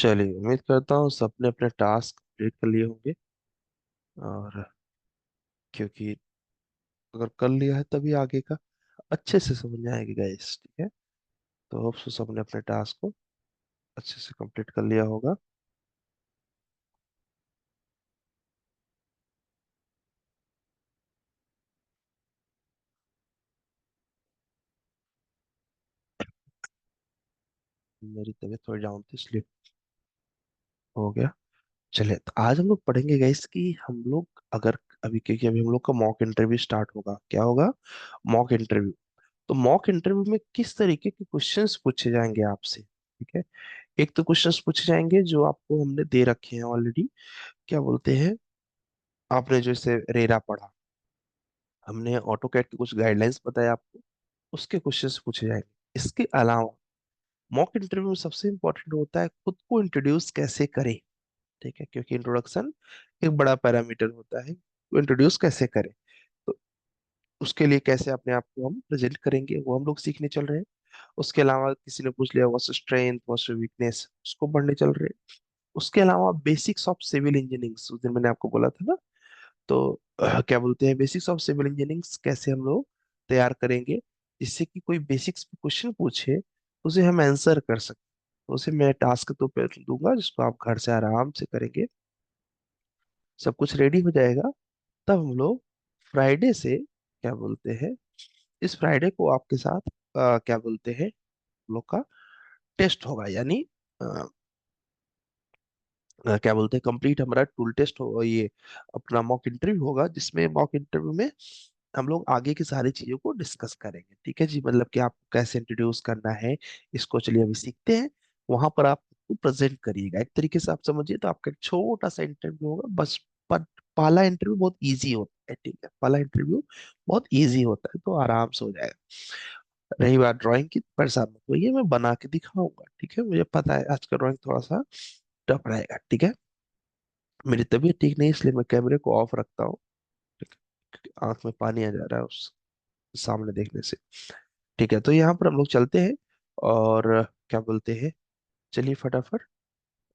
चलिए, उम्मीद करता हूँ सबने अपने टास्क कंप्लीट कर लिए होंगे। और क्योंकि अगर कर लिया है तभी आगे का अच्छे से समझ में आएगी गाइस, ठीक है। तो होप सो सबने अपने टास्क को अच्छे से कंप्लीट कर लिया होगा। मेरी तबीयत थोड़ी डाउन थी इसलिए हो गया। चलिए, तो आज हम लोग पढ़ेंगे गाइस कि हम लोग अगर अभी, क्योंकि अभी हम लोग का मॉक इंटरव्यू स्टार्ट होगा, क्या होगा? Mock interview. तो मॉक इंटरव्यू में किस तरीके के क्वेश्चंस पूछे जाएंगे आपसे, ठीक है। एक तो क्वेश्चंस पूछे जाएंगे जो आपको हमने दे रखे हैं ऑलरेडी, क्या बोलते हैं, आपने जो इसे रेरा पढ़ा, हमने ऑटो कैड की कुछ गाइडलाइंस बताया आपको, उसके क्वेश्चंस पूछे जाएंगे। इसके अलावा मॉक इंटरव्यू में सबसे इंपॉर्टेंट होता है खुद को इंट्रोड्यूस कैसे करें, ठीक है, क्योंकि इंट्रोडक्शन एक बड़ा पैरामीटर होता है, तो इंट्रोड्यूस कैसे करें। तो उसके लिए कैसे अपने आप को हम प्रेजेंट करेंगे वो हम लोग सीखने चल रहे हैं। उसके अलावा किसी ने पूछ लिया व्हाट्स स्ट्रेंथ व्हाट्स वीकनेस, उसको पढ़ने चल रहे हैं। उसके अलावा बेसिक्स ऑफ सिविल इंजीनियरिंग, उस दिन मैंने आपको बोला था ना। तो क्या बोलते हैं, बेसिक्स ऑफ सिविल इंजीनियरिंग कैसे हम लोग तैयार करेंगे जिससे कि कोई बेसिक्स क्वेश्चन पूछे उसे हम आंसर कर सकें। तो उसे मैं टास्क तो पे दूंगा जिसको आप घर से आराम से करेंगे। सब कुछ रेडी हो जाएगा, तब हम लोग फ्राइडे से, क्या बोलते हैं, इस फ्राइडे को आपके साथ क्या बोलते हैं, हम लोग का टेस्ट होगा, यानी क्या बोलते हैं, कंप्लीट हमारा टूल टेस्ट हो, ये अपना मॉक इंटरव्यू होगा, जिसमें मॉक इंटरव्यू में हम लोग आगे की सारी चीजों को डिस्कस करेंगे, ठीक है जी। मतलब कि आपको कैसे इंट्रोड्यूस करना है, इसको चलिए अभी सीखते हैं। वहां पर आप प्रेजेंट करिएगा एक तरीके से, आप समझिए तो आपका एक छोटा सा इंटरव्यू होगा बस। पर पहला इंटरव्यू बहुत इजी होता है, ठीक है, पहला इंटरव्यू बहुत इजी होता है, तो आराम से हो जाएगा। रही बात ड्राइंग की, परेशान मत होइए, मैं बना के दिखाऊंगा, ठीक है। मुझे पता है आज का ड्राइंग थोड़ा सा टफ रहेगा, ठीक है। मेरी तबीयत ठीक नहीं इसलिए मैं कैमरे को ऑफ रखता हूँ, ठीक है, क्योंकि आंख में पानी आ जा रहा है उस सामने देखने से। ठीक है, तो यहाँ पर हम लोग चलते हैं और क्या बोलते हैं, चलिए फटाफट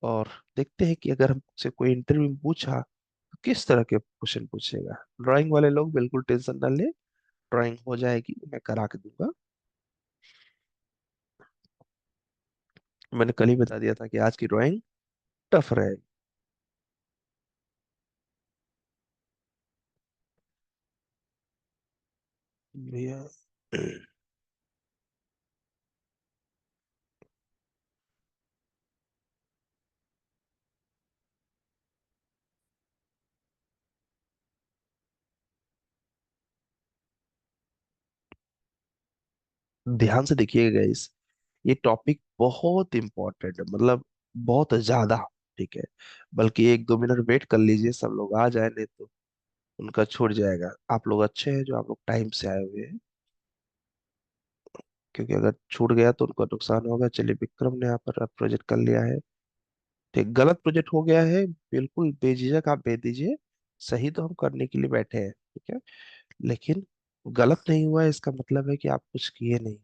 और देखते हैं कि अगर हमसे कोई इंटरव्यू में पूछा तो किस तरह के क्वेश्चन पूछेगा। ड्राइंग वाले लोग बिल्कुल टेंशन ना ले, ड्राइंग हो जाएगी, मैं करा के दूंगा। मैंने कल ही बता दिया था कि आज की ड्राइंग टफ रहेगी। भैया, ध्यान से देखिएगा इस, ये टॉपिक बहुत इंपॉर्टेंट है, मतलब बहुत ज्यादा, ठीक है। बल्कि एक दो मिनट वेट कर लीजिए, सब लोग आ जाए, नहीं तो उनका छूट जाएगा। आप लोग अच्छे हैं जो आप लोग टाइम से आए हुए हैं, क्योंकि अगर छूट गया तो उनको नुकसान होगा। चलिए, विक्रम ने यहाँ पर प्रोजेक्ट कर लिया है, ठीक, गलत प्रोजेक्ट हो गया है, बिल्कुल बेझिझक आप भेज दीजिए। सही तो हम करने के लिए बैठे हैं, ठीक है, लेकिन गलत नहीं हुआ है इसका मतलब है कि आप कुछ किए नहीं।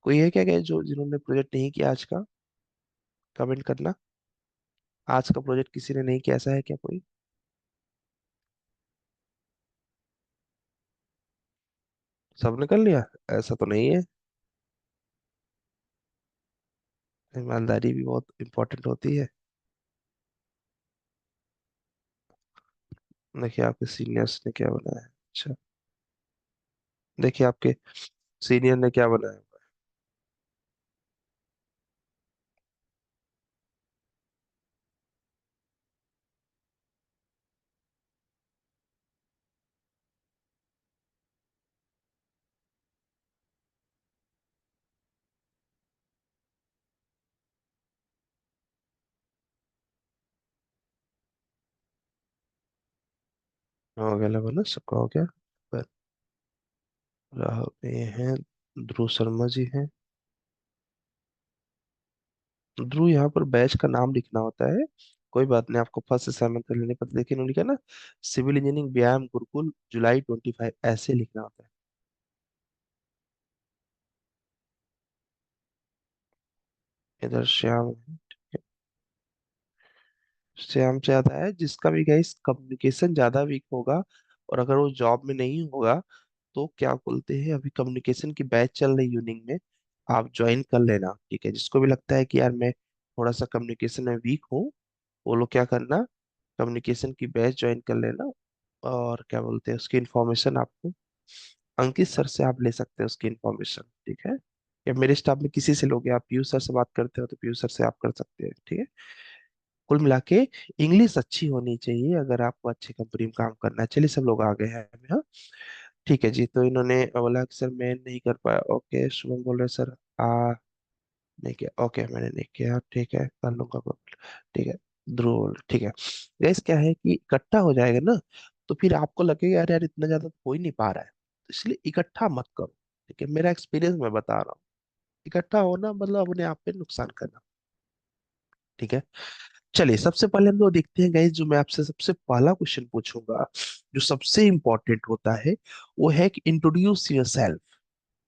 कोई है क्या क्या जो जिन्होंने प्रोजेक्ट नहीं किया आज का? कमेंट करना। आज का प्रोजेक्ट किसी ने नहीं किया, ऐसा है क्या कोई? सबने कर लिया? ऐसा तो नहीं है। ईमानदारी भी बहुत इंपॉर्टेंट होती है। देखिए आपके सीनियर्स ने क्या बनाया है। अच्छा, देखिए आपके सीनियर ने क्या बनाया। हो गया बना, सबका हो गया। पर राहुल ये हैं, ध्रुव शर्मा जी हैं। ध्रुव, यहाँ पर बैच का नाम लिखना होता है। कोई बात नहीं, आपको फर्स्ट असाइनमेंट कर लेने पर, लेकिन उन्होंने लिखा ना, सिविल इंजीनियरिंग व्यायाम गुरुकुल जुलाई 25, ऐसे लिखना होता है। इधर श्याम है, ठीक है। श्याम से आता है जिसका भी गाइस कम्युनिकेशन ज्यादा वीक होगा, और अगर वो जॉब में नहीं होगा, तो क्या बोलते हैं, अभी कम्युनिकेशन की बैच चल रही यूनिंग में, आप ज्वाइन कर लेना, ठीक है। जिसको भी लगता है कि यार मैं थोड़ा सा कम्युनिकेशन में वीक हूँ, वो लोग क्या करना, कम्युनिकेशन की बैच ज्वाइन कर लेना। और क्या बोलते हैं, उसकी इन्फॉर्मेशन आपको अंकित सर से आप ले सकते हैं उसकी इन्फॉर्मेशन, ठीक है। या मेरे स्टाफ में किसी से लोगे, आप पीयूष सर से बात करते हो तो पीयूष सर से आप कर सकते हैं, ठीक है। कुल मिला के इंग्लिश अच्छी होनी चाहिए अगर आपको अच्छी कंपनी में काम करना है। चलिए सब लोग आ गए हैं अभी, हाँ। ठीक है जी, तो इन्होंने बोला कि सर मैं नहीं कर पाया, ओके। शुभम बोल रहे सर नहीं किया, ओके मैंने नहीं किया, ठीक है कर लूंगा ठीक है। ध्रुव बोल रहे, ठीक है। गैस क्या है कि इकट्ठा हो जाएगा ना, तो फिर आपको लगेगा यार यार इतना ज्यादा तो हो ही नहीं पा रहा है, तो इसलिए इकट्ठा मत करो, ठीक है। मेरा एक्सपीरियंस मैं बता रहा हूँ, इकट्ठा होना मतलब अपने आप पे नुकसान करना, ठीक है। चलिए सबसे पहले हम लोग देखते हैं गाइस, जो मैं आपसे सबसे पहला क्वेश्चन पूछूंगा, जो सबसे इंपॉर्टेंट होता है, वो है कि इंट्रोड्यूस योर सेल्फ।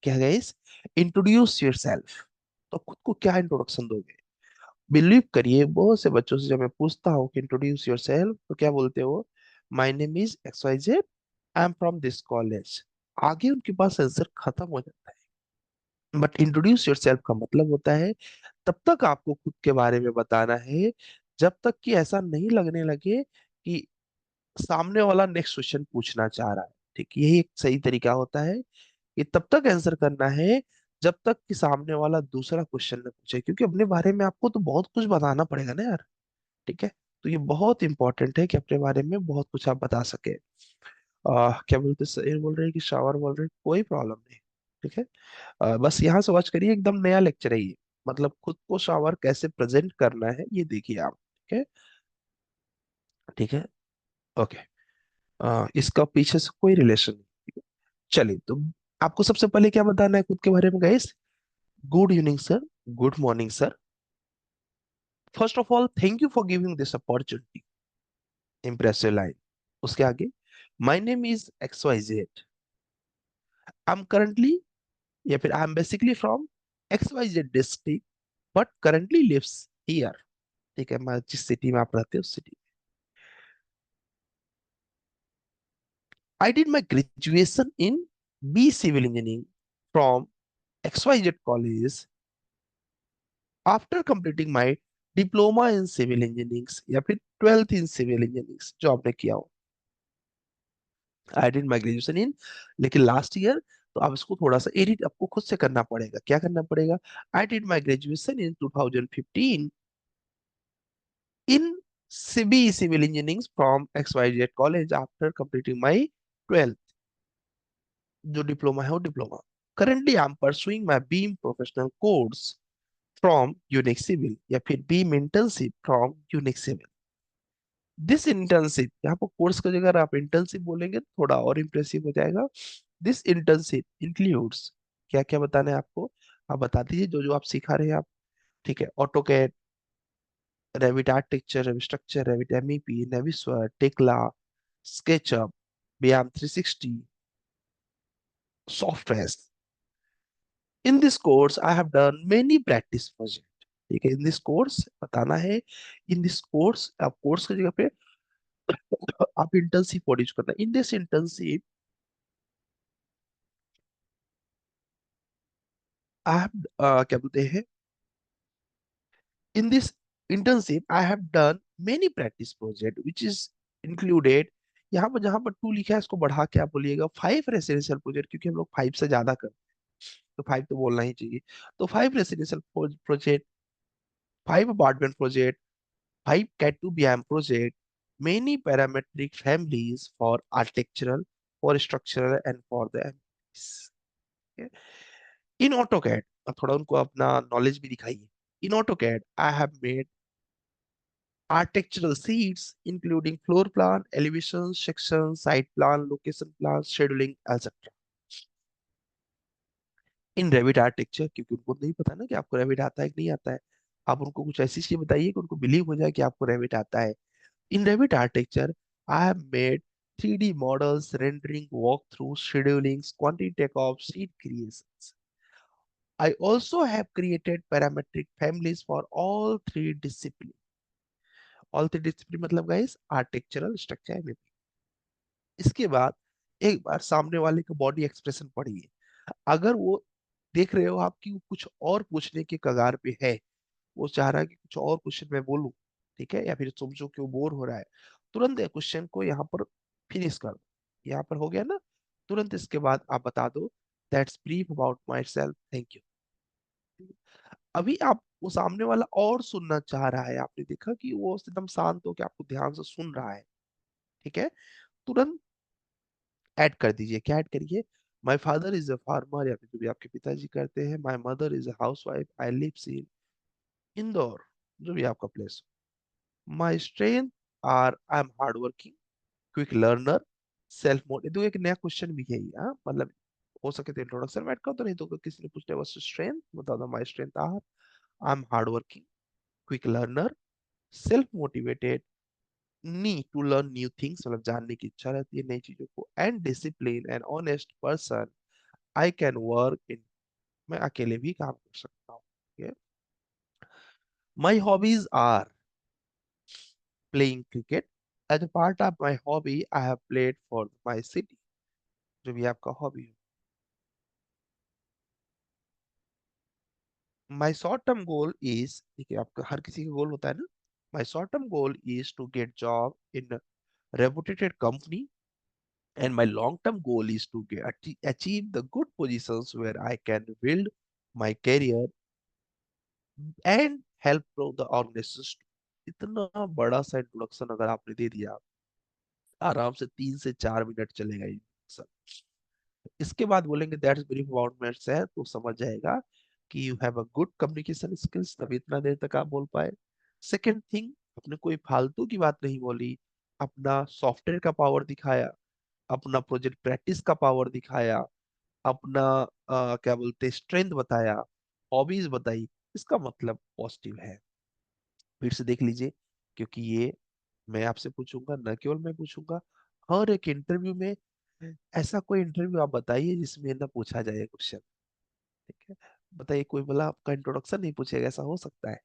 क्या गाइस, इंट्रोड्यूस योर सेल्फ। तो खुद को क्या इंट्रोडक्शन दोगे? बिलीव करिए, बहुत से बच्चों से जब मैं पूछता हूँ कि इंट्रोड्यूस योर सेल्फ, तो क्या बोलते हो, my name is X Y Z, I am from this college. आगे उनके पास आंसर खत्म हो जाता है। बट इंट्रोड्यूस योरसेल्फ का मतलब होता है, तब तक आपको खुद के बारे में बताना है, जब तक कि ऐसा नहीं लगने लगे कि सामने वाला नेक्स्ट क्वेश्चन पूछना चाह रहा है, ठीक। यही एक सही तरीका होता है कि तब तक आंसर करना है जब तक कि सामने वाला दूसरा क्वेश्चन न पूछे, क्योंकि अपने बारे में आपको तो बहुत कुछ बताना पड़ेगा ना यार, ठीक है। तो ये बहुत इंपॉर्टेंट है कि अपने बारे में बहुत कुछ आप बता सके। क्या बोलते, सर बोल रहे हैं कि शावर बोल रहे हैं, कोई प्रॉब्लम नहीं, ठीक है। बस यहाँ से वॉच करिए, एकदम नया लेक्चर है ये, मतलब खुद को शावर कैसे प्रेजेंट करना है ये देखिए आप, ठीक है। ठीक है, ओके। इसका पीछे से कोई रिलेशन नहीं, ठीक है? चलिए, तो आपको सबसे पहले क्या बताना है खुद के बारे में guys? Good evening sir, good morning sir, first of all thank you for giving this opportunity, impressive line. उसके आगे, my name is X Y Z, I am currently, या फिर I am basically from X Y Z district, but currently lives here, ठीक है। मैं जिस city में आप रहते हो उस city. I did my graduation in B civil engineering from XYZ college after completing my diploma in civil engineering, या फिर 12th इन सिविल इंजीनियरिंग जो आपने किया हो। आई डिड माई ग्रेजुएशन इन, लेकिन लास्ट ईयर, तो आप इसको थोड़ा सा एडिट आपको खुद से करना पड़ेगा। क्या करना पड़ेगा? आई did my graduation in 2015 in CB Civil Engineering from XYZ College after completing my 12th, जो डिप्लोमा है वो diploma. Currently I'm pursuing my BEAM professional course from Unix Civil, या फिर BEAM internship from Unix Civil। This internship, यहाँ पर course की जगह आप इंटर्नशिप बोलेंगे तो थोड़ा और इंप्रेसिव हो जाएगा। दिस इंटर्नशिप इंक्लूड्स, क्या क्या बताना है आपको, आप बता दीजिए जो जो आप सिखा रहे हैं आप, ठीक है। AutoCAD, Revit architecture, Revit structure, Revit MEP, Navisworks, Tekla, SketchUp, BIM 360 software. In this course I have done many practice project, ठीक है। इन दिस कोर्स बताना है, इन दिस कोर्स, आप कोर्स की जगह पे आप इंटर्नशिप वर्ड यूज करना है। In this internship I have, क्या बोलते हैं, in this internship I have done many practice project which is included, यहाँ पर जहां पर टू लिखा है इसको बढ़ा के आप बोलिएगा 5 रेसिडेंशियल प्रोजेक्ट, क्योंकि हम लोग 5 से ज्यादा कर, तो 5 तो बोलना ही चाहिए। तो 5 residential project, 5 apartment project, 5 cat two BIM project, many parametric families for architectural, for structural and for the in AutoCAD. अब थोड़ा उनको अपना नॉलेज भी दिखाइए। In AutoCAD I have made architectural sheets including floor plan, elevation, section, site plan, location plan, scheduling, etc. In Revit architecture, क्योंकि उनको नहीं पता ना कि आपको रेविट आता है कि नहीं आता है, आप उनको कुछ ऐसी चीज बताइए कि उनको बिलीव हो जाए कि आपको रेविट आता है। In Revit architecture I have made 3D models, rendering, walk through, scheduling, quantity take off, sheet creations. I also have created parametric families for all three disciplines. All three discipline मतलब guys architectural, structure. इसके बाद एक बार सामने वाले का body expression पढ़िए। अगर वो देख रहे हो आपकी वो कुछ और पूछने के कगार पे है, वो चाह रहा है कि कुछ और क्वेश्चन मैं बोलूं, ठीक है, या फिर समझो कि वो बोर हो रहा है, तुरंत क्वेश्चन को यहाँ पर फिनिश कर दो। यहाँ पर हो गया ना, तुरंत इसके बाद आप बता दो that's brief about my self, thank you. अभी आप वो सामने वाला और सुनना चाह रहा है, आपने देखा कि वो एकदम शांत होकर आपको ध्यान से सुन रहा है, ठीक है, तुरंत ऐड कर दीजिए। क्या ऐड करिए? My father is a farmer, या फिर जो भी आपके पिताजी करते हैं। My mother is a house wife, I live in Indore, जो भी आपका प्लेस हो। माई strength are I am hard working, quick learner, self motive. तो एक नया क्वेश्चन भी है ये, हाँ, मतलब हो सके तो इंट्रोडक्शन में ऐड कर दो, नहीं तो किसी ने पूछना बस स्ट्रेंथ बता दो। My strength are I am hard working, quick learner, self motivated, need to learn new things, मतलब जानने की इच्छा रहती है नई चीजों को, and discipline and honest person, I can work in, मैं अकेले भी काम कर सकता हूँ। My hobbies are playing cricket, as a part of my hobby I have played for my city, जो भी आपका हॉबी हो। My short term goal is, ठीक है, आपका हर किसी का गोल होता है ना। My short term goal is to get job in reputed company, and my long term goal is to achieve the good positions where I can build my career and help grow the organizations. इतना बड़ा सा introduction अगर आपने दे दिया, आराम से 3 से 4 minute चलेगा ये सब। इसके बाद बोलेंगे that's brief about my self, तो समझ जाएगा कि you have a good communication skills, तभी इतना देर तक आप बोल पाए। सेकंड थिंग, आपने कोई फालतू की बात नहीं बोली, अपना सॉफ्टवेयर का पावर दिखाया, अपना प्रोजेक्ट प्रैक्टिस का पावर दिखाया, अपना क्या बोलते स्ट्रेंथ बताया, हॉबीज बताई, इसका मतलब पॉजिटिव है। फिर से देख लीजिए, क्योंकि ये मैं आपसे पूछूंगा, न केवल मैं पूछूंगा, हर एक इंटरव्यू में। ऐसा कोई इंटरव्यू आप बताइए जिसमें ना पूछा जाए क्वेश्चन, ठीक है, बताइए, कोई बोला आपका इंट्रोडक्शन नहीं पूछेगा, ऐसा हो सकता है?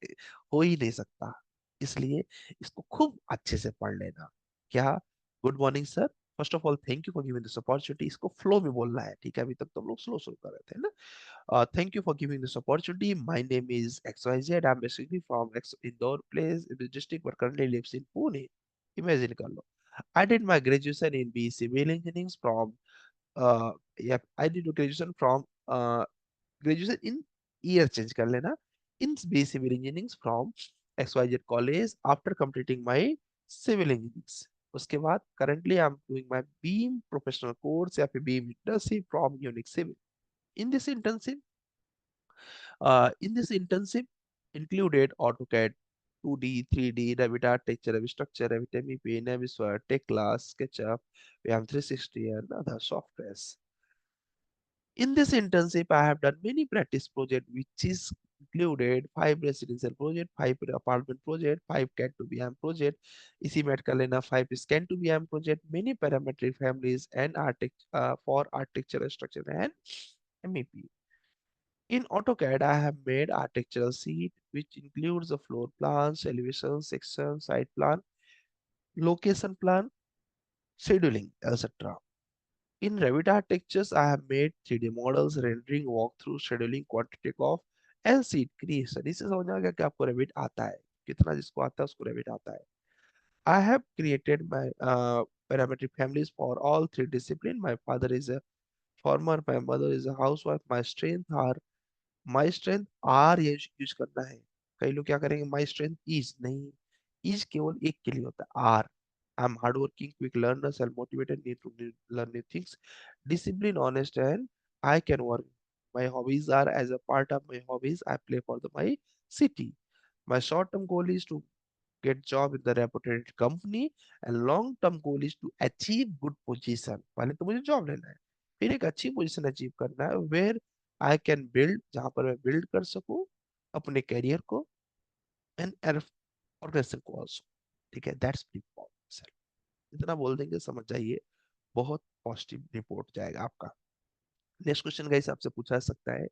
हो ही नहीं सकता। इसलिए इसको खूब अच्छे से पढ़ लेना। क्या? Good morning sir, first of all thank you for giving this opportunity, इसको फ्लो में बोलना है, ठीक है, अभी तक तो हम लोग स्लो स्लो कर रहे थे ना। Thank you for giving this opportunity. My name is XYZ. I'm basically from Indore place in the district, but currently lives in Pune. Imagine कर लो। I did my graduation in B Civil Engineering from yeah, I did graduation from graduation in year change कर लेना, in B Civil Engineering from XYZ College after completing my civil engineering। उसके बाद currently I'm doing my BEAM professional course या फिर BEAM internship from Unix Civil। In this internship in this internship included AutoCAD 2D, 3D, Revit Architecture, Revit Structure, Revit MEP, Navisworks, TechClass, SketchUp, VM 360, and other softwares. In this internship, I have done many practice projects, which is included 5 residential project, 5 apartment project, 5 CAD to VM project, इसी में add कर लेना 5 scan to VM project, many parametric families and for architecture, structure and MEP. In AutoCAD, I have made architectural sheet which includes the floor plans, elevation, section, site plan, location plan, scheduling, etc. In Revit Architectures, I have made 3D models, rendering, walkthrough, scheduling, quantity of and sheet creation। इससे समझ आ गया कि आपको Revit आता है, कितना जिसको आता है उसको Revit आता है। I have created my parametric families for all 3 disciplines. My father is a farmer, my mother is a housewife, my strengths are my strength are use करना है। कई लोग क्या करेंगे, माई स्ट्रेंथ इज, नहीं, इज केवल एक के लिए होता है, are, I am hard working, quick learner, self motivated, need to learn new things, discipline, honest and I can work. My hobbies are, as a part of my hobbies I play for the my city. My short term goal is to get job in the reputed company and long term goal is to achieve good position। पहले तो मुझे job लेना है, फिर एक अच्छी position achieve करना है वेयर आई कैन बिल्ड, जहां पर मैं बिल्ड कर सकूं अपने करियर को एंड ऑर्गेनाइजेशन को ऑल्सो, ठीक है, दैट्स सर। इतना बोल देंगे समझ जाइए, बहुत पॉजिटिव रिपोर्ट जाएगा आपका। नेक्स्ट क्वेश्चन गाइस आपसे पूछा जा सकता है,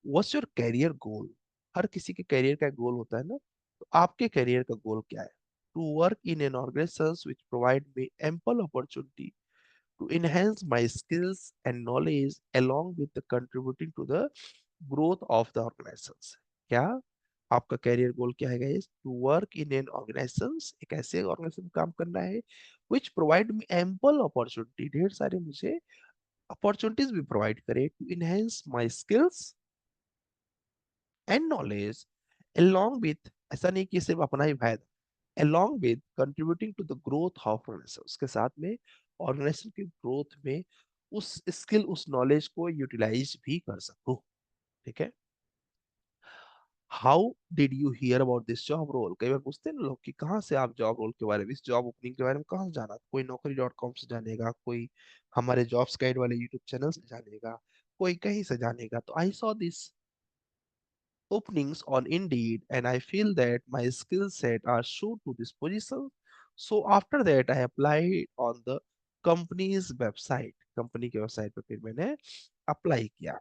व्हाट्स योर करियर गोल? हर किसी के करियर का गोल होता है ना, तो आपके करियर का गोल क्या है? to work in an organizations which provide me ample opportunity to enhance my skills and knowledge along with the contributing to the growth of the organizations. क्या आपका कैरियर गोल क्या है guys? To work in an organizations, एक ऐसे organization में काम करना है which provide me ample opportunity, ढेर सारे मुझे अपॉर्चुनिटीज भी प्रोवाइड करे to enhance my skills and knowledge along with, ऐसा नहीं कि सिर्फ अपना ही फायदा, along with contributing to the growth of organization, उसके साथ में ऑर्गेनाइजेशन की ग्रोथ में उस स्किल उस नॉलेज को यूटिलाइज भी कर सकूं। ठीक है। How did you hear about this job role? कई बार पूछते हैं ना लोग कि कहाँ से आप जॉब रोल के बारे में, इस जॉब ओपनिंग के बारे में कहाँ से जाना? कोई नौकरी.com से जानेगा, कोई हमारे जॉब्स गाइड वाले यूट्यूब चैनल से जानेगा, कोई कहीं से जानेगा। तो I saw this openings on Indeed, and I feel that my skill set are suited to this position. So after that, I applied on the company's website. Company के website पे फिर मैंने अप्लाई किया।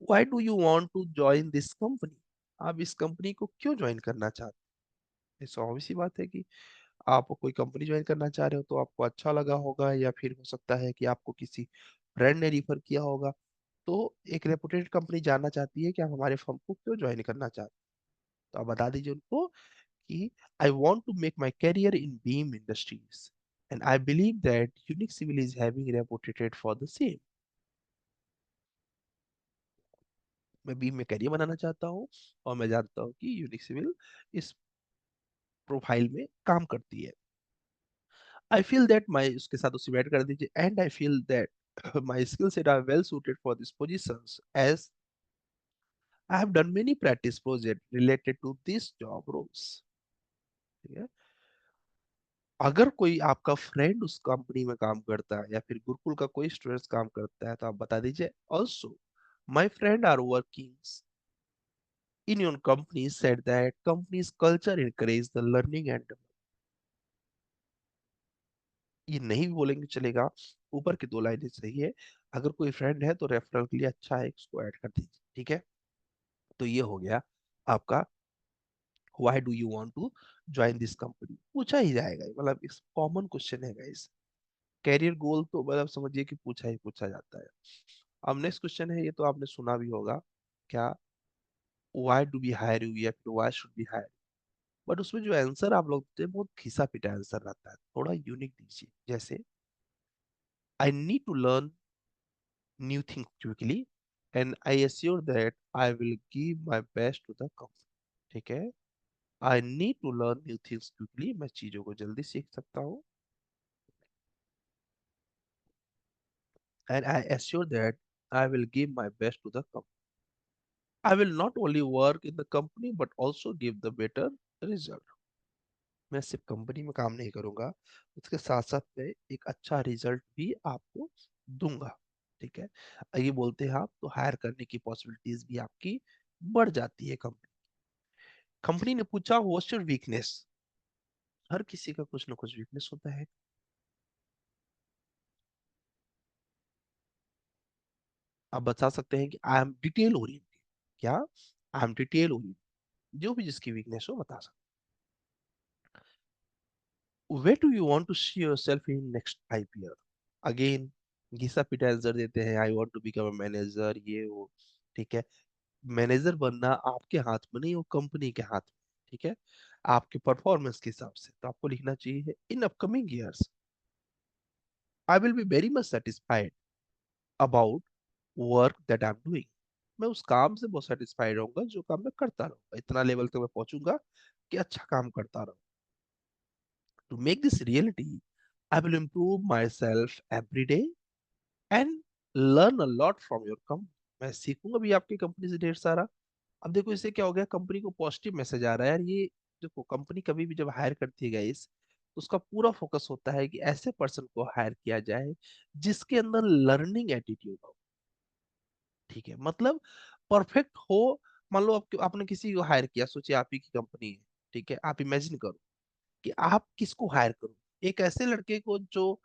Why do you want to join this company? आप इस company को क्यों join करना चाहते हैं? स्वाभाविक सी बात है कि आप कोई कंपनी ज्वाइन करना चाह रहे हो तो आपको अच्छा लगा होगा, या फिर हो सकता है कि आपको किसी फ्रेंड ने रिफर किया होगा। तो एक रेपुटेड कंपनी जानना चाहती है कि आप हमारे फर्म को क्यों ज्वाइन करना चाहते हैं। तो आप बता दीजिए उनको कि I want to make my career in BIM industries and I believe that unique civil is having reputated for the same. मैं बीम में करियर बनाना चाहता हूँ और मैं जानता हूँ कि यूनिक सिविल इस प्रोफाइल में काम करती है। आई फील दैट माई, उसके साथ उसे ऐड कर दीजिए, and I feel that my skill set are well suited for this position as I have done many practice project related to this job roles. ठीक है। अगर कोई आपका फ्रेंड उस कंपनी में काम करता है या फिर गुरुकुल का कोई स्टूडेंट काम करता है तो आप बता दीजिए, also my friend are working in your company said that company's culture encourage the learning and ये नहीं भी बोलेंगे चलेगा, ऊपर की दो लाइनें सही है। अगर कोई फ्रेंड है तो रेफरल के लिए अच्छा है, उसको ऐड कर दीजिए। ठीक है। तो ये हो गया आपका why do you want to join this company, पूछा ही जाएगा, मतलब इस कॉमन क्वेश्चन है गाइस। कैरियर गोल तो मतलब समझिए कि पूछा ही पूछा जाता है। अब नेक्स्ट क्वेश्चन है, ये तो आपने सुना भी होगा, क्या why do we hire you या फिर why should we hire. But उसमें जो आंसर आप लोग देते हैं बहुत घिसा पिटा आंसर रहता है, थोड़ा यूनिक दीजिए। जैसे I need to learn new thing quickly and I assure that I will give my best to the company. ठीक है। I need to learn new things quickly, मैं चीजों को जल्दी सीख सकता हूँ, and I assure that I will give my best to the company. I will not only work in the company but also give the better result. मैं सिर्फ company में काम नहीं करूंगा, उसके साथ साथ मैं एक अच्छा रिजल्ट भी आपको दूंगा। ठीक है। ये बोलते हैं आप तो हायर करने की पॉसिबिलिटीज भी आपकी बढ़ जाती है। कंपनी ने पूछा व्हाट्स योर वीकनेस। हर किसी का कुछ ना कुछ वीकनेस होता है। आप बता सकते हैं कि आई एम डिटेल ओरिएंटेड, क्या आई एम डिटेल ओरिएंटेड, जो भी जिसकी वीकनेस हो बता सकते। Where do you want to see yourself in next 5 year? Again घिसा पिटा आंसर देते हैं, I want to become a manager, ये वो। ठीक है। मैनेजर बनना आपके हाथ में नहीं, वो कंपनी के हाथ में। ठीक है। आपके परफॉर्मेंस के हिसाब से तो आपको लिखना चाहिए in upcoming years I will be very much satisfied about work that I am doing. मैं उस काम से बहुत सेटिस्फाइड रहूंगा जो काम मैं करता रहूंगा, इतना लेवल तक मैं पहुंचूंगा कि अच्छा काम करता रहूं। To make this reality I will improve myself every day and learn a lot from your company. मैं सीखूंगा भी आपकी कंपनी से ढेर सारा। अब देखो इससे क्या हो गया, कंपनी को पॉजिटिव मैसेज आ रहा है यार। ये देखो कंपनी कभी भी जब हायर करती है गाइस तो उसका पूरा फोकस होता है कि ऐसे पर्सन को हायर किया जाए जिसके अंदर लर्निंग एटीट्यूड हो। ठीक है। मतलब परफेक्ट हो। मान लो आपने किसी को हायर किया, सोचिए आप ही की कंपनी है। ठीक है। आप इमेजिन करो कि आप किसको हायर करो, एक ऐसे लड़के को जो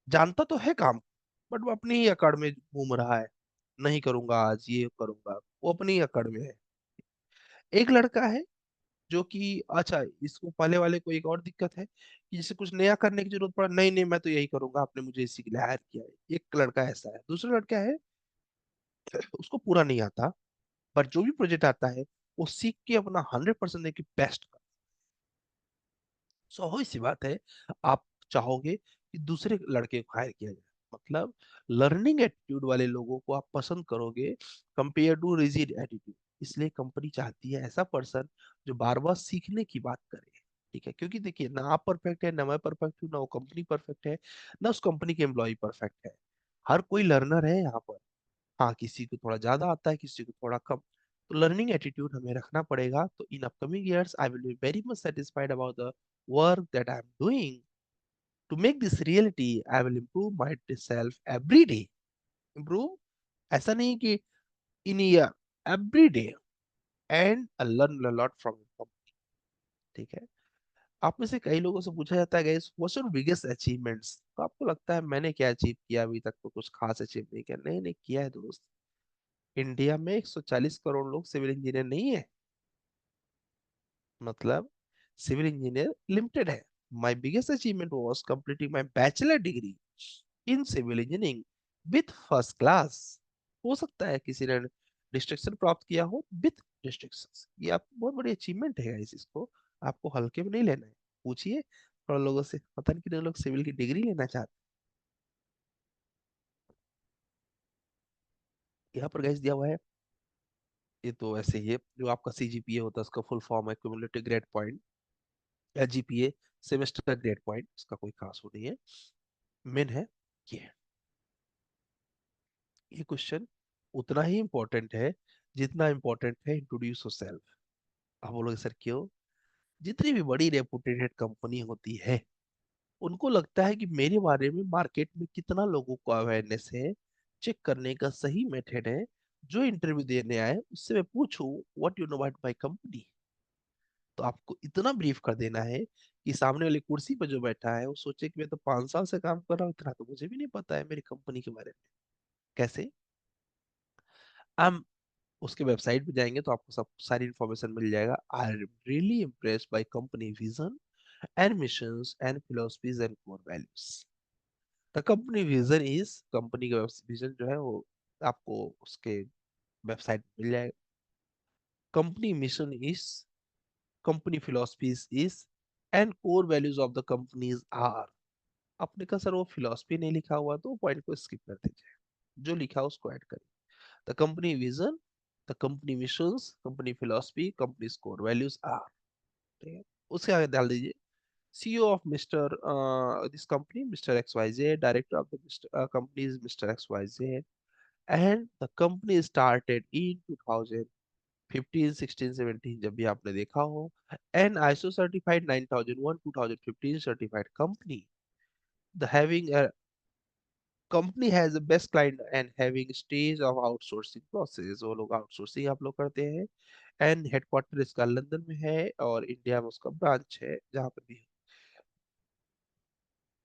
जानता तो है काम बट वो अपनी ही अकड़ में घूम रहा है, नहीं करूंगा आज ये करूंगा, वो अपनी ही अकड़ में है। एक लड़का है जो कि अच्छा, इसको पहले वाले को एक और दिक्कत है कि जैसे कुछ नया करने की जरूरत पड़ा, नहीं नहीं मैं तो यही करूंगा, आपने मुझे इसी के लिए हायर किया है। एक लड़का ऐसा है, दूसरा लड़का है उसको पूरा नहीं आता, पर जो भी प्रोजेक्ट आता है वो सीख के अपना 100% देके बेस्ट। स्वाभाविक सी बात है, आप चाहोगे कि दूसरे लड़के को हायर किया जाए, मतलब लर्निंग एटीट्यूड वाले लोगों को आप पसंद करोगे कंपेयर टू रिजिड एटीट्यूड। इसलिए कंपनी चाहती है ऐसा पर्सन जो बार बार सीखने की बात करे। ठीक है, क्योंकि देखिए ना आप परफेक्ट है, ना मैं परफेक्ट हूँ, ना वो कंपनी परफेक्ट है, ना उस कंपनी के एम्प्लॉय परफेक्ट है। हर कोई लर्नर है यहाँ पर। हाँ, किसी को थोड़ा ज्यादा आता है, किसी को थोड़ा कम। तो लर्निंग एटीट्यूड हमें रखना पड़ेगा। तो in upcoming years I will be very much satisfied about the work that I'm doing. To make this reality, I will improve myself every day. Improve ऐसा नहीं कि in a year, every day, and I learn a lot from it. ठीक है। आप में से कई लोगों से पूछा जाता है guys what's your biggest achievements, तो आपको लगता है मैंने क्या अचीव किया अभी तक, तो कुछ खास अचीव नहीं किया। नहीं नहीं किया है दोस्त। इंडिया में 140 करोड़ लोग सिविल इंजीनियर नहीं है, मतलब सिविल इंजीनियर लिमिटेड है। My biggest achievement was completing my bachelor degree in civil engineering with first class. हो सकता है किसी ने डिस्ट्रिक्शन प्राप्त किया हो विथ डिस्ट्रिक्शन, ये आपको बहुत बड़ी अचीवमेंट है इस इसको आपको हल्के में नहीं लेना है। पूछिए थोड़ा लोगों से, पता नहीं कितने लोग सिविल की डिग्री लेना चाहते हैं। यहाँ पर गाइस दिया हुआ है, ये तो ऐसे ही है, जो आपका सीजीपीए होता है उसका फुल फॉर्म है क्यूमुलेटिव ग्रेड पॉइंट, या जीपीए सेमेस्टर ग्रेड पॉइंट, इसका कोई खास वो नहीं है। मेन है ये ये क्वेश्चन उतना ही इम्पोर्टेंट है जितना इम्पोर्टेंट है इंट्रोड्यूस योरसेल्फ। आप बोलोगे सर क्यों? जितनी भी बड़ी रेपुटेटेड कंपनी होती है उनको लगता है कि मेरे बारे में मार्केट में कितना लोगों को अवेयरनेस है, चेक करने का सही मेथड है। जो इंटरव्यू देने आए उससे मैं पूछूं what you know about my company. तो आपको इतना ब्रीफ कर देना है कि सामने वाली कुर्सी पर जो बैठा है वो सोचे कि मैं तो 5 साल से काम कर रहा हूँ, इतना तो मुझे भी नहीं पता है मेरी कंपनी के बारे में। कैसे? हम उसके वेबसाइट पे जाएंगे तो आपको सब सारी इंफॉर्मेशन मिल जाएगा। I am really impressed by company vision and missions and philosophies and core values. The company vision is, company का विजन जो है वो आपको उसके वेबसाइट पे मिल जाएगा। Company mission is, company philosophies is, and core values of the companies are. आपने कहा सर वो फिलोसफी नहीं लिखा हुआ, तो पॉइंट को स्किप कर दीजिए, जो लिखा है उसको ऐड करिए। The company vision, the company missions, company philosophy, company core values are. ठीक है, उसके आगे डाल दीजिए CEO of Mr. This company, Mr. XYZ, director of the company is Mr. XYZ, and the company started in 2015, 16, 17, जब भी आपने देखा हो, and ISO certified 9001, 2015 certified company. The having a company has the best client and having stage of outsourcing process, वो लोग outsourcing आप लोग करते हैं, एंड हेडक्वार्टर इसका लंदन में है और इंडिया में उसका ब्रांच है जहाँ पर भी।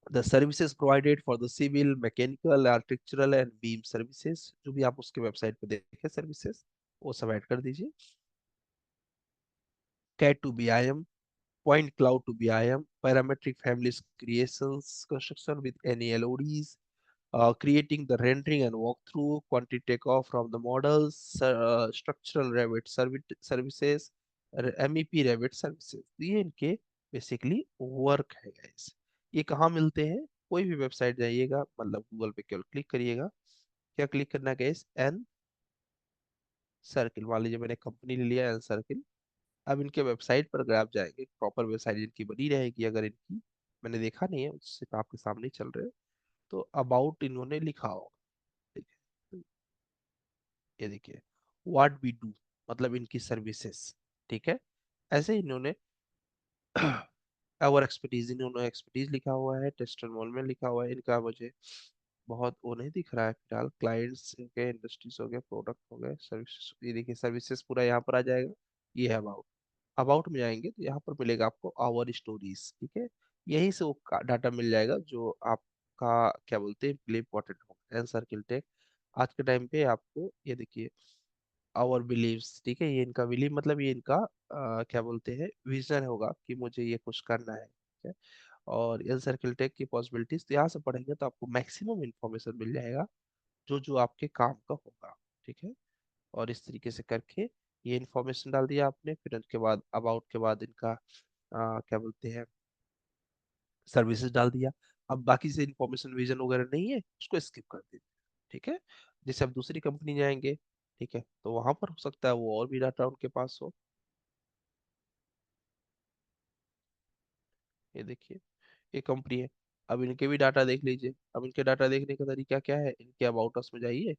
The services provided for the civil, mechanical, architectural and beam services, जो भी आप उसके वेबसाइट पे देखें सर्विसेज, वो सब ऐड कर दीजिए। CAD to BIM, point cloud to BIM, parametric families creations, construction with any LODs, creating the rendering and walkthrough, quantity takeoff from the models, structural Revit services, MEP Revit services। ये इनके basically work है guys. ये कहाँ मिलते हैं? कोई भी website जाइएगा, मतलब गूगल पे केवल क्लिक करिएगा। क्या क्लिक करना है गाइस? एन सर्किल, मान लीजिए मैंने कंपनी ले लिया एन सर्किल। अब इनके वेबसाइट पर अगर आप जाएंगे, प्रॉपर वेबसाइट इनकी बनी रहेगी, अगर इनकी मैंने देखा नहीं है, सिर्फ आपके सामने ही चल रहे हैं, तो अबाउट इन्होंने लिखा होगा। ठीक है, ये देखिए व्हाट वी डू, मतलब इनकी सर्विसेज। ठीक है, ऐसे इन्होंने और एक्सपर्टीज, इन्होंने एक्सपर्टीज लिखा हुआ है, टेस्टिमोनियल में लिखा हुआ है इनका। मुझे बहुत वो नहीं दिख रहा है फिलहाल। क्लाइंट्स हो गए, इंडस्ट्रीज हो गए, प्रोडक्ट हो गए, सर्विसेज, ये देखिए सर्विसेज पूरा यहाँ पर आ जाएगा। ये है अबाउट। अबाउट में जाएंगे तो यहाँ पर मिलेगा आपको आवर स्टोरीज। ठीक है, यहीं से वो डाटा मिल जाएगा जो आपका क्या बोलते हैं इंपॉर्टेंट होगा। एंड सर्किल टेक आज के टाइम पे आपको ये देखिए आवर बिलीव्स, ठीक है, ये इनका बिलीव मतलब ये इनका क्या बोलते हैं, विजन होगा कि मुझे ये कुछ करना है, ठीक है। और एनसाइक्लोपीडिया की पॉसिबिलिटीज, तो यहाँ से पढ़ेंगे तो आपको मैक्सिमम इंफॉर्मेशन मिल जाएगा जो जो आपके काम का होगा, ठीक है। और इस तरीके से करके ये इन्फॉर्मेशन डाल दिया आपने, फिर उनके बाद अबाउट के बाद इनका क्या बोलते हैं, सर्विसेज डाल दिया। अब बाकी से इन्फॉर्मेशन विजन वगैरह नहीं है, उसको स्किप कर दीजिए, ठीक है। जैसे अब दूसरी कंपनी जाएंगे, ठीक है, तो वहां पर हो सकता है वो और भी डाटा उनके पास हो। ये देखिए, ये कंपनी है। अब इनके भी डाटा देख लीजिए। अब इनके डाटा देखने का तरीका क्या है, इनके अबाउट अस में जाइए,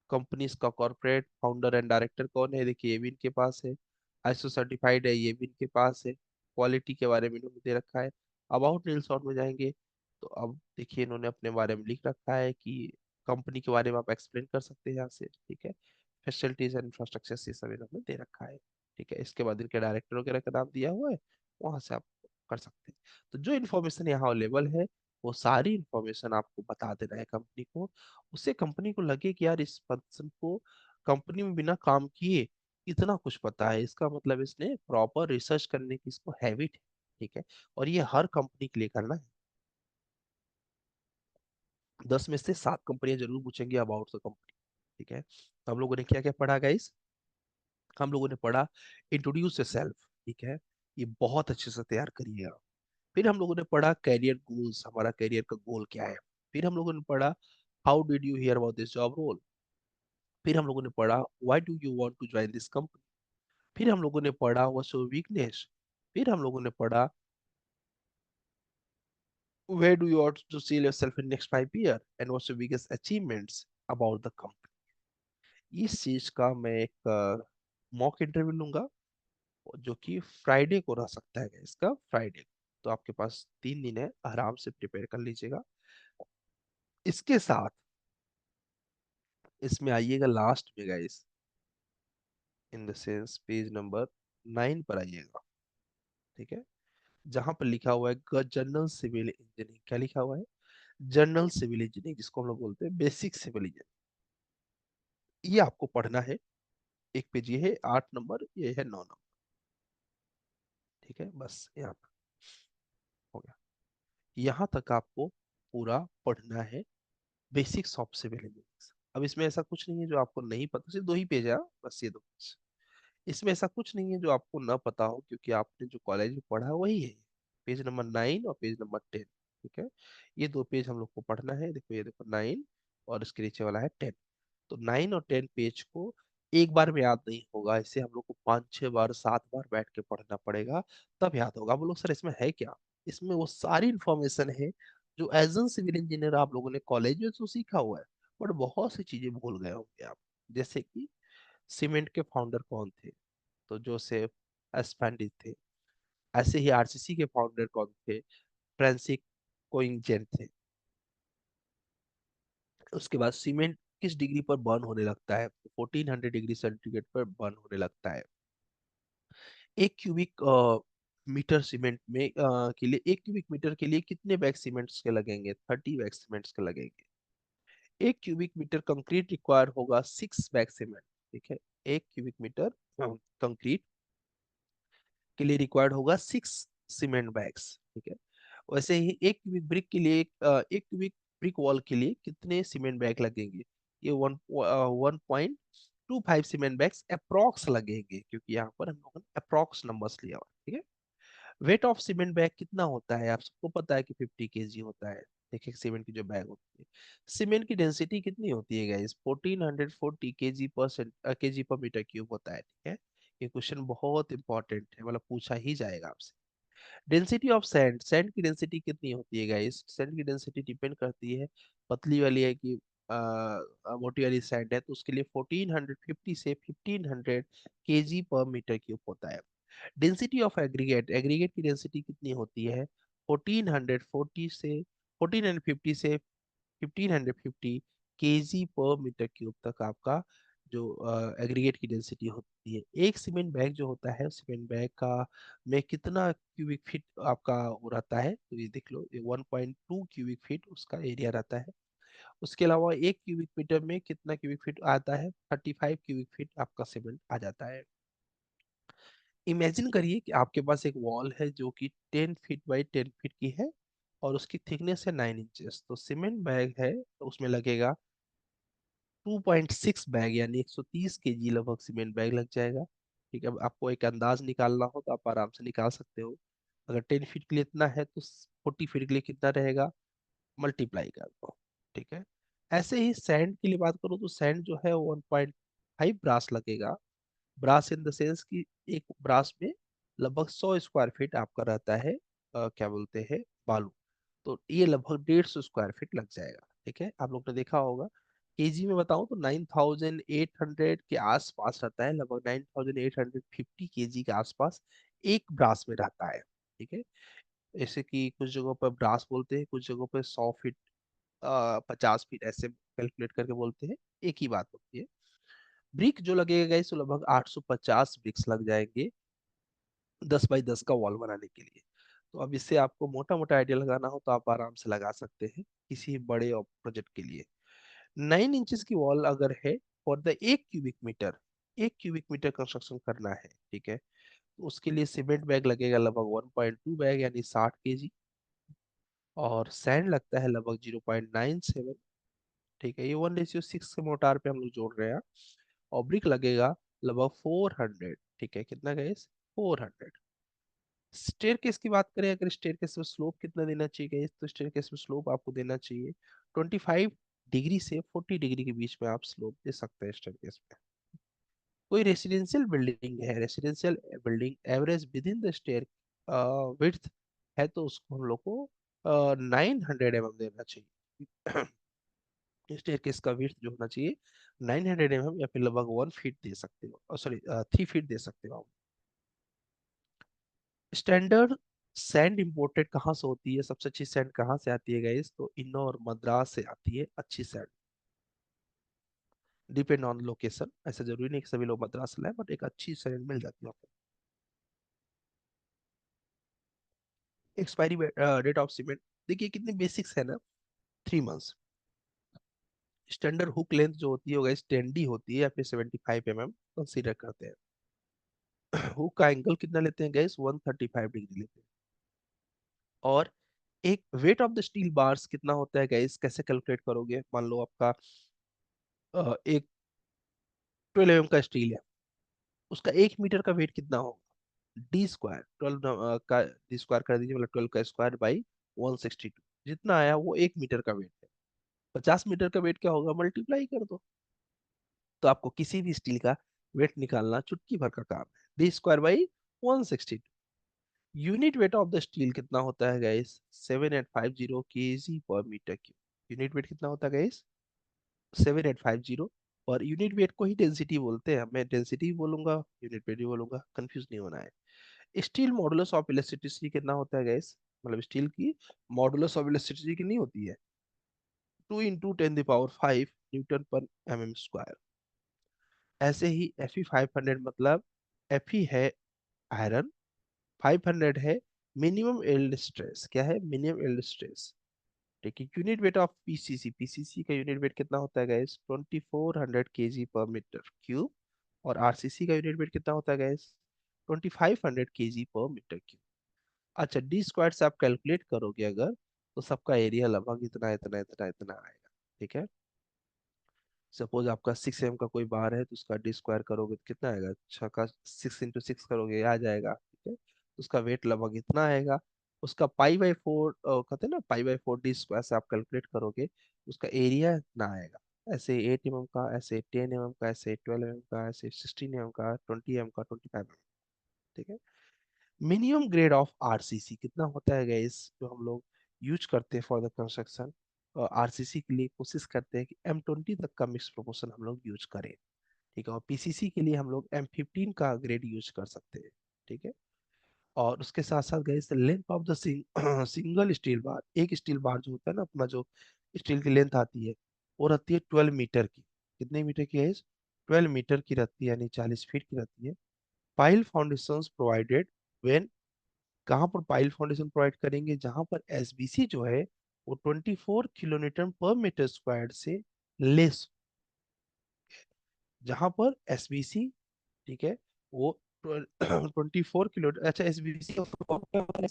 कंपनीज का कॉर्पोरेट फाउंडर एंड डायरेक्टर कौन है, देखिए ये भी इनके पास है। आईएसओ सर्टिफाइड है, ये भी इनके पास है। क्वालिटी के बारे में इन्होंने दे रखा है। अबाउट नील शॉर्ट में जाएंगे, तो अब देखिए इन्होंने अपने बारे में लिख रखा है कि कंपनी के बारे में आप एक्सप्लेन कर सकते हैं यहाँ से, ठीक है। फैसिलिटीज एंड इंफ्रास्ट्रक्चर ये सब इन्होंने दे रखा है, ठीक है। इसके बाद इनके डायरेक्टर वगैरह का नाम दिया हुआ है, वहां से आप कर सकते हैं। तो जो इन्फॉर्मेशन यहाँ अवेलेबल है, वो सारी इन्फॉर्मेशन आपको बता देना है कंपनी को। उससे कंपनी को लगे कि यार इस पर्सन को कंपनी में बिना काम किए इतना कुछ पता है, इसका मतलब इसने प्रॉपर रिसर्च करने की इसको हैबिट है, ठीक है। और ये हर कंपनी के लिए करना है। 10 में से 7 कंपनियां जरूर पूछेंगी अबाउट द कंपनी, ठीक है। तो हम लोगों ने क्या क्या पढ़ा गाइस, हम लोगों ने पढ़ा इंट्रोड्यूस योरसेल्फ, ठीक है, ये बहुत अच्छे से तैयार करिएगा। फिर हम लोगों ने पढ़ा कैरियर गोल्स, हमारा कैरियर का गोल क्या है। फिर हम लोगों ने पढ़ा how did you hear about this job role. फिर हम लोगों ने पढ़ा why do you want to join this company. फिर हम लोगों ने पढ़ा व्हाट्स योर वीकनेस। फिर हम लोगों ने पढ़ा where do you want to see yourself in next 5 year and what's your biggest achievements about the company. इस चीज का मैं एक मॉक इंटरव्यू लूंगा, जो कि फ्राइडे को रह सकता है, इसका फ्राइडे। तो आपके पास 3 दिन है, आराम से प्रिपेयर कर लीजिएगा। इसके साथ इसमें आइएगा लास्ट में guys, in the sense page number 9 पर आइएगा, ठीक है। जहां पर लिखा हुआ है जनरल सिविल इंजीनियरिंग, क्या लिखा हुआ है, जनरल सिविल इंजीनियरिंग, जिसको हम लोग बोलते हैं बेसिक सिविल इंजीनियरिंग। ये आपको पढ़ना है। एक पेज ये है 8 नंबर, ये है 9 नंबर, ठीक है। बस यहाँ पर हो गया। यहाँ तक आपको पूरा पढ़ना है, बेसिक्स ऑफ सिविल इंजीनियरिंग। अब इसमें ऐसा कुछ नहीं है जो आपको नहीं पता, सिर्फ 2 ही पेज है, हाँ, बस ये 2 पेज। इसमें ऐसा कुछ नहीं है जो आपको ना पता हो, क्योंकि आपने जो कॉलेज में पढ़ा वही है। पेज नंबर 9 और पेज नंबर 10, ठीक है। ये 2 पेज हम लोग को पढ़ना है। देखो ये देखो 9 और इसके नीचे वाला है 10। तो 9 और 10 पेज को एक बार में याद नहीं होगा, इसे हम लोग को 5 6 बार 7 बार बैठ के पढ़ना पड़ेगा, तब याद होगा। बोलो सर इसमें है क्या, इसमें वो सारी इंफॉर्मेशन है जो एज एन सिविल इंजीनियर आप लोगों ने कॉलेज में तो सीखा हुआ है, बट बहुत सी चीजें भूल गए होंगे आप। जैसे कि सीमेंट के फाउंडर कौन थे, तो जोसेफ एस्पेंडिस थे। ऐसे ही आरसीसी के फाउंडर कौन थे, फ्रांसिस कोइंजेन थे। उसके बाद सीमेंट किस डिग्री पर बर्न होने लगता है, 1400 डिग्री सेंटीग्रेड पर बर्न होने लगता है। 1 क्यूबिक मीटर सीमेंट में के लिए 1 क्यूबिक मीटर के लिए कितने बैग सीमेंट्स के लगेंगे, 30 बैग सीमेंट्स के लगेंगे। 1 क्यूबिक मीटर कंक्रीट रिक्वायर होगा 6 बैग सीमेंट, ठीक है। 1 क्यूबिक मीटर कंक्रीट के लिए रिक्वायर्ड होगा 6 सीमेंट बैग्स, ठीक है। वैसे ही 1 क्यूबिक ब्रिक के लिए 1 क्यूबिक ब्रिक वॉल के लिए कितने सीमेंट बैग लगेंगे, ये 1.25 सीमेंट बैग्स अप्रोक्स लगेंगे, क्योंकि यहाँ पर हम लोगों ने अप्रोक्स नंबर्स लिया हुआ है, ठीक है। वेट ऑफ सीमेंट बैग कितना होता है, आप सबको पता है कि 50 kg होता है, एक एक सीमेंट की जो बैग होती है। सीमेंट की डेंसिटी कितनी होती है गाइस, 1440 kg पर मीटर क्यूब होता है, ठीक है। ये क्वेश्चन बहुत इंपॉर्टेंट है, मतलब पूछा ही जाएगा आपसे। डेंसिटी ऑफ सैंड, सैंड की डेंसिटी कितनी होती है गाइस, सैंड की डेंसिटी डिपेंड करती है, पतली वाली है कि मोटी वाली सैंड है, तो उसके लिए 1450 से 1500 kg पर मीटर क्यूब होता है। डेंसिटी ऑफ एग्रीगेट, एग्रीगेट की डेंसिटी कितनी होती है, 1450 से 1550 kg पर मीटर क्यूब तक आपका जो एग्रीगेट की डेंसिटी होती है। एक सीमेंट बैग जो होता है, सीमेंट बैग का में कितना क्यूबिक फीट आपका वो रहता है, तो ये देख लो, ये 1.2 क्यूबिक फीट उसका एरिया रहता है। उसके अलावा 1 क्यूबिक मीटर में कितना क्यूबिक फीट आता है? 35 क्यूबिक फीट आपका सीमेंट आ जाता है। इमेजिन करिए कि आपके पास एक वॉल है जो कि 10 फीट बाई 10 फीट की है और उसकी थिकनेस है 9 इंचेस। तो सीमेंट बैग है तो उसमें लगेगा 2.6 बैग यानी 130 केजी लगभग सीमेंट बैग लग जाएगा। ठीक है, अब आपको एक अंदाज निकालना हो तो आप आराम से निकाल सकते हो। अगर 10 फीट के लिए इतना है तो 40 फीट के लिए कितना रहेगा, मल्टीप्लाई कर दो। ठीक है। ऐसे ही सैंड के लिए बात करूँ तो सैंड जो है 1.5 ब्रास लगेगा। ब्रास इन द सेंस कि एक ब्रास में लगभग 100 स्क्वायर फीट आपका रहता है, क्या बोलते हैं, बालू। तो ये लगभग 150 स्क्वायर फीट लग जाएगा। ठीक है, आप लोग ने देखा होगा। केजी में बताऊं तो 9800 के आसपास रहता है, लगभग 9850 केजी के आसपास एक ब्रास में रहता है। ठीक है। जैसे कि कुछ जगहों पर ब्रास बोलते हैं, कुछ जगहों पर 100 फीट, 50 फीट ऐसे कैलकुलेट करके बोलते हैं। एक ही बात होती है। ब्रिक जो लगेगा इस लगभग 850 ब्रिक्स लग जाएंगे 10 बाई 10 का वॉल बनाने के लिए। तो अब इससे आपको मोटा मोटा आइडिया लगाना हो तो आप आराम से लगा सकते हैं किसी बड़े प्रोजेक्ट के लिए। 9 इंचेस की वॉल अगर है for the 1 cubic metre, 1 cubic metre construction करना है, ठीक है, तो उसके लिए सीमेंट बैग लगेगा लगभग 1.2 बैग यानी 60 केजी। और सैंड लगता है लगभग 0.97। ठीक है, ये 1:6 के मोटार पे हम लोग जोड़ रहे हैं। और ब्रिक लगेगा लगभग 400। ठीक है, कितना गैस, 400। स्टेयरकेस की बात करें, अगर स्टेयरकेस में स्लोप कितना देना चाहिए guys, तो स्टेयरकेस में स्लोप आपको देना चाहिए 25 डिग्री से 40 डिग्री के बीच में आप स्लोप दे सकते हैं स्टेयरकेस में। कोई रेसिडेंशियल बिल्डिंग है, residential building average within the stair width है तो उसको हम लोग को 900 mm देना चाहिए। स्टेयरकेस का विड्थ जो होना चाहिए 900 mm या फिर लगभग 1 फीट दे सकते हो, सॉरी 3 फीट दे सकते हो। स्टैंडर्ड सैंड इंपोर्टेड कहाँ से होती है, सबसे अच्छी सैंड कहाँ से आती है गाइस, तो इन्नौर मद्रास से आती है अच्छी सैंड। डिपेंड ऑन लोकेशन, ऐसा जरूरी नहीं कि सभी लोग मद्रास लाए, बट एक अच्छी सैंड मिल जाती है आपको। एक्सपायरी डेट ऑफ सीमेंट, देखिए कितनी बेसिक्स है ना, 3 मंथ्स। स्टैंडर्ड हुक लेंथ जो होती है वो गाइस 10D होती है या फिर 75 mm कंसीडर करते हैं। हुक का एंगल कितना लेते हैं गैस, 135 डिग्री लेते हैं। और एक weight of the steel bars कितना होता है गैस, कैसे कैलकुलेट करोगे, मान लो आपका एक 12 mm का स्टील है, उसका 1 मीटर का वेट कितना होगा, D² 12 का D² कर दीजिए, मतलब 12 का स्क्वायर बाई 162, जितना आया वो 1 मीटर का वेट है। 50 मीटर का वेट क्या होगा, मल्टीप्लाई कर दो। तो आपको किसी भी स्टील का वेट निकालना चुटकी भर का काम है, D² by 162। Unit weight of the steel कितना होता है गाइस, 7850 kg/m³। यूनिट वेट कितना होता है गाइस, 7850। और यूनिट वेट को ही डेंसिटी बोलते हैं, मैं डेंसिटी भी बोलूंगा यूनिट वेट भी बोलूंगा, कंफ्यूज नहीं होना है। स्टील मॉडुलस ऑफ इलास्टिसिटी कितना होता है गाइस, मतलब स्टील की मॉडुलस ऑफ इलास्टिसिटी कितनी होती है, 2 × 10⁵ N/m²। ऐसे ही Fe500 मतलब Fe है आयरन, 500 है मिनिमम एल्ड स्ट्रेस, क्या है, मिनिमम एल्ड स्ट्रेस। ठीक है, unit weight of PCC, PCC का यूनिट वेट कितना होता है गाइस, 2400 kg/m³। और आरसीसी का यूनिट वेट कितना होता है गाइस, 2500 kg/m³। अच्छा, D² से आप कैलकुलेट करोगे अगर, तो सबका एरिया लगभग इतना इतना इतना इतना आएगा। ठीक है, सपोज आपका 6 mm का कोई बार है तो उसका D² करोगे तो कितना आएगा, 6 × 6 करोगे आ जाएगा। ठीक है, तो उसका वेट लगभग इतना आएगा। उसका π/4 कहते हैं ना, π/4 D² से आप कैलकुलेट करोगे उसका एरिया ना आएगा। ऐसे 8 mm का, ऐसे 10 mm का, ऐसे 12 mm का, ऐसे 16 mm का, 20 mm का, 25 mm। ठीक है, मिनिमम ग्रेड ऑफ आरसीसी कितना होता है गाइस, जो हम लोग यूज करते हैं फॉर द कंस्ट्रक्शन। आरसीसी के लिए कोशिश करते हैं कि M20 तक का मिक्स प्रोपोर्शन हम लोग यूज करें। ठीक है, और पीसीसी के लिए हम लोग M15 का ग्रेड यूज कर सकते हैं। ठीक है, और उसके साथ साथ guys length of the single steel bar, एक स्टील बार जो होता है ना अपना, जो स्टील की लेंथ आती है वो रहती है 12 मीटर की। कितने मीटर की है, 12 मीटर की रहती है, यानी 40 फीट की रहती है। पाइल फाउंडेशंस प्रोवाइडेड व्हेन, कहाँ पर पाइल फाउंडेशन प्रोवाइड करेंगे, जहां पर एसबीसी जो है वो 24 kN/m² से लेस, जहां पर एसबीसी, ठीक है, वो 24 किलो। अच्छा, एसबीसी का फुल फॉर्म क्या होता है?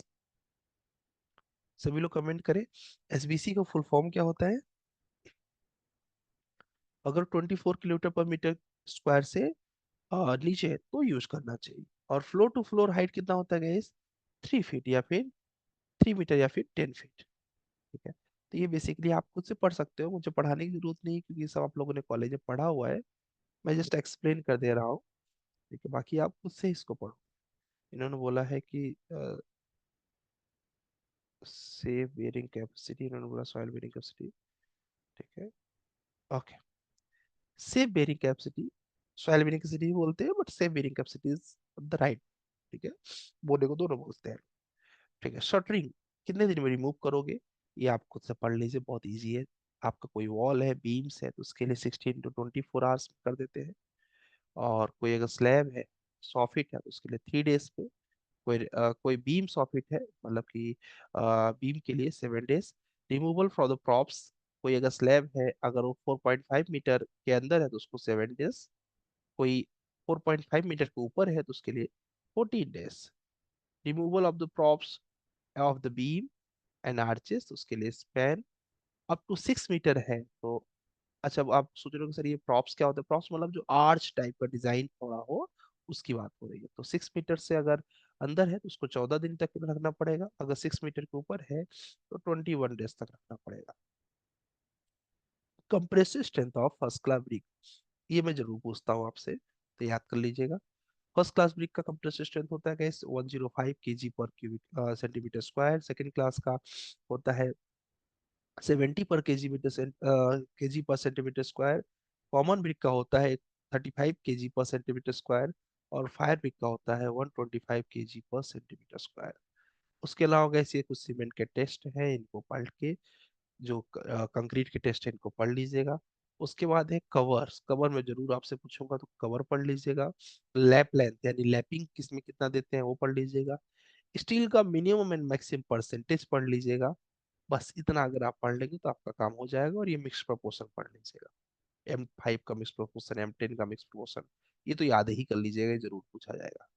सभी लोग कमेंट करें, एसबीसी का फुल फॉर्म क्या होता है? अगर 24 kN/m² से नीचे है तो यूज करना चाहिए। और फ्लोर टू फ्लोर हाइट कितना होता है गाइस? 3 फीट या फिर 3 मीटर या फिर 10 फीट। ठीक है, तो ये बेसिकली आप खुद से पढ़ सकते हो, मुझे पढ़ाने की जरूरत नहीं है क्योंकि ये सब आप लोगों ने कॉलेज में पढ़ा हुआ है। मैं जस्ट एक्सप्लेन कर दे रहा हूँ। ठीक है, बाकी आप खुद से इसको पढ़ो। इन्होंने बोला है कि सेव बेयरिंग कैपेसिटी, इन्होंने बोला सॉइल बेयरिंग कैपेसिटी। ठीक है, okay. Save bearing capacity, soil bearing capacity बोलते हैं, but save bearing capacity is the right. ठीक है, बोलने को दोनों बोलते हैं। ठीक है, शटरिंग कितने दिन में रिमूव करोगे? ये आप खुद से पढ़ लीजिए, बहुत इजी है। आपका कोई वॉल है, बीम्स है, तो उसके लिए 16 to 24 आवर्स कर देते हैं। और कोई अगर स्लैब है, सॉफिट है, तो उसके लिए 3 डेज पे। कोई बीम सॉफिट है, मतलब कि बीम के लिए 7 days. Removal from the props, कोई अगर स्लैब है, अगर वो 4.5 मीटर के अंदर है तो उसको 7 डेज। कोई 4.5 मीटर के ऊपर है तो उसके लिए 14 days. Removal of the props of the beam and arches, उसके लिए स्पैन अप टू 6 मीटर है तो। अच्छा, अब आप सोच रहे हो कि सर ये प्रॉप्स क्या होता है? प्रॉप्स मतलब जो आर्च टाइप का डिजाइन थोड़ा हो, उसकी बात हो रही है। तो 6 मीटर से अगर अंदर है तो उसको 14 दिन तक रखना पड़ेगा। अगर 6 मीटर के ऊपर है तो 21 डेज तक रखना पड़ेगा। Compressive strength of first class brick, ये मैं जरूर पूछता हूँ आपसे, तो याद कर लीजिएगा। फर्स्ट क्लास ब्रिक का कंप्रेसिव स्ट्रेंथ होता है गैस 105 kg/क्यूबिक सेंटीमीटर स्क्वायर। सेकेंड क्लास का होता है 70 पर केजी पर सेंटीमीटर स्क्वायर। कॉमन ब्रिक का होता है 35 kg/सेंटीमीटर स्क्वायर। और फायर ब्रिक का होता है 125 kg/सेंटीमीटर स्क्वायर। उसके अलावा गैस ये कुछ सीमेंट के टेस्ट हैं, इनको पढ़ के, जो कंक्रीट के टेस्ट है इनको पढ़ लीजिएगा। उसके बाद है कवर। कवर में जरूर आपसे पूछूंगा तो कवर पढ़ लीजिएगा। लैप लेंथ यानी लैपिंग किसमें कितना देते हैं वो पढ़ लीजिएगा। स्टील का मिनिमम एंड मैक्सिमम परसेंटेज पढ़ लीजिएगा। बस इतना अगर आप पढ़ लेंगे तो आपका काम हो जाएगा। और ये मिक्स प्रपोर्शन पढ़ लीजिएगा, M5 का मिक्स प्रपोर्शन, M10 का मिक्स प्रपोर्शन, ये तो याद ही कर लीजिएगा, ये जरूर पूछा जाएगा।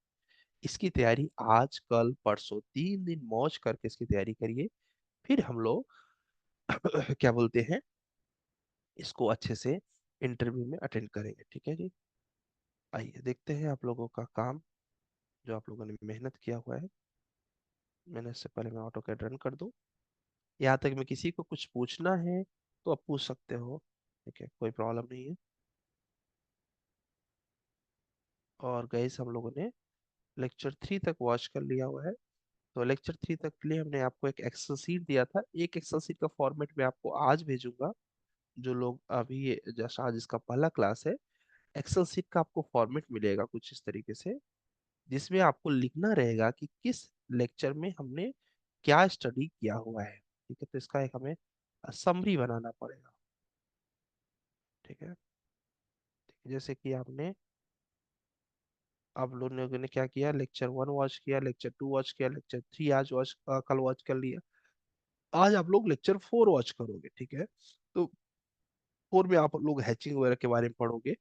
इसकी तैयारी आज कल परसों 3 दिन मौज करके इसकी तैयारी करिए। फिर हम लोग क्या बोलते हैं, इसको अच्छे से इंटरव्यू में अटेंड करेंगे। ठीक है जी, आइए देखते हैं आप लोगों का काम, जो आप लोगों ने मेहनत किया हुआ है। मैंने इससे पहले मैं ऑटो कैड रन कर दूं। यहाँ तक में किसी को कुछ पूछना है तो आप पूछ सकते हो। ठीक है, कोई प्रॉब्लम नहीं है। और गाइस हम लोगों ने लेक्चर 3 तक वॉच कर लिया हुआ है। तो लेक्चर 3 तक के लिए हमने आपको एक एक्सेल सीट दिया था। एक एक्सेल सीट का फॉर्मेट मैं आपको आज भेजूंगा। जो लोग अभी जैसा आज इसका पहला क्लास है, एक्सेल सीट का आपको फॉर्मेट मिलेगा कुछ इस तरीके से, जिसमें आपको लिखना रहेगा कि किस लेक्चर में हमने क्या स्टडी किया हुआ है। ठीक है, तो इसका एक हमें समरी बनाना पड़ेगा। ठीक है, जैसे कि आपने, आप लोगों ने क्या किया, लेक्चर 1 वॉच किया, लेक्चर 2 वॉच किया, लेक्चर 3 आज वॉच, कल वॉच कर लिया। आज आप लोग लेक्चर 4 वॉच करोगे। ठीक है, तो 4 में आप लोग हैचिंग वगैरह के बारे में पढ़ोगे।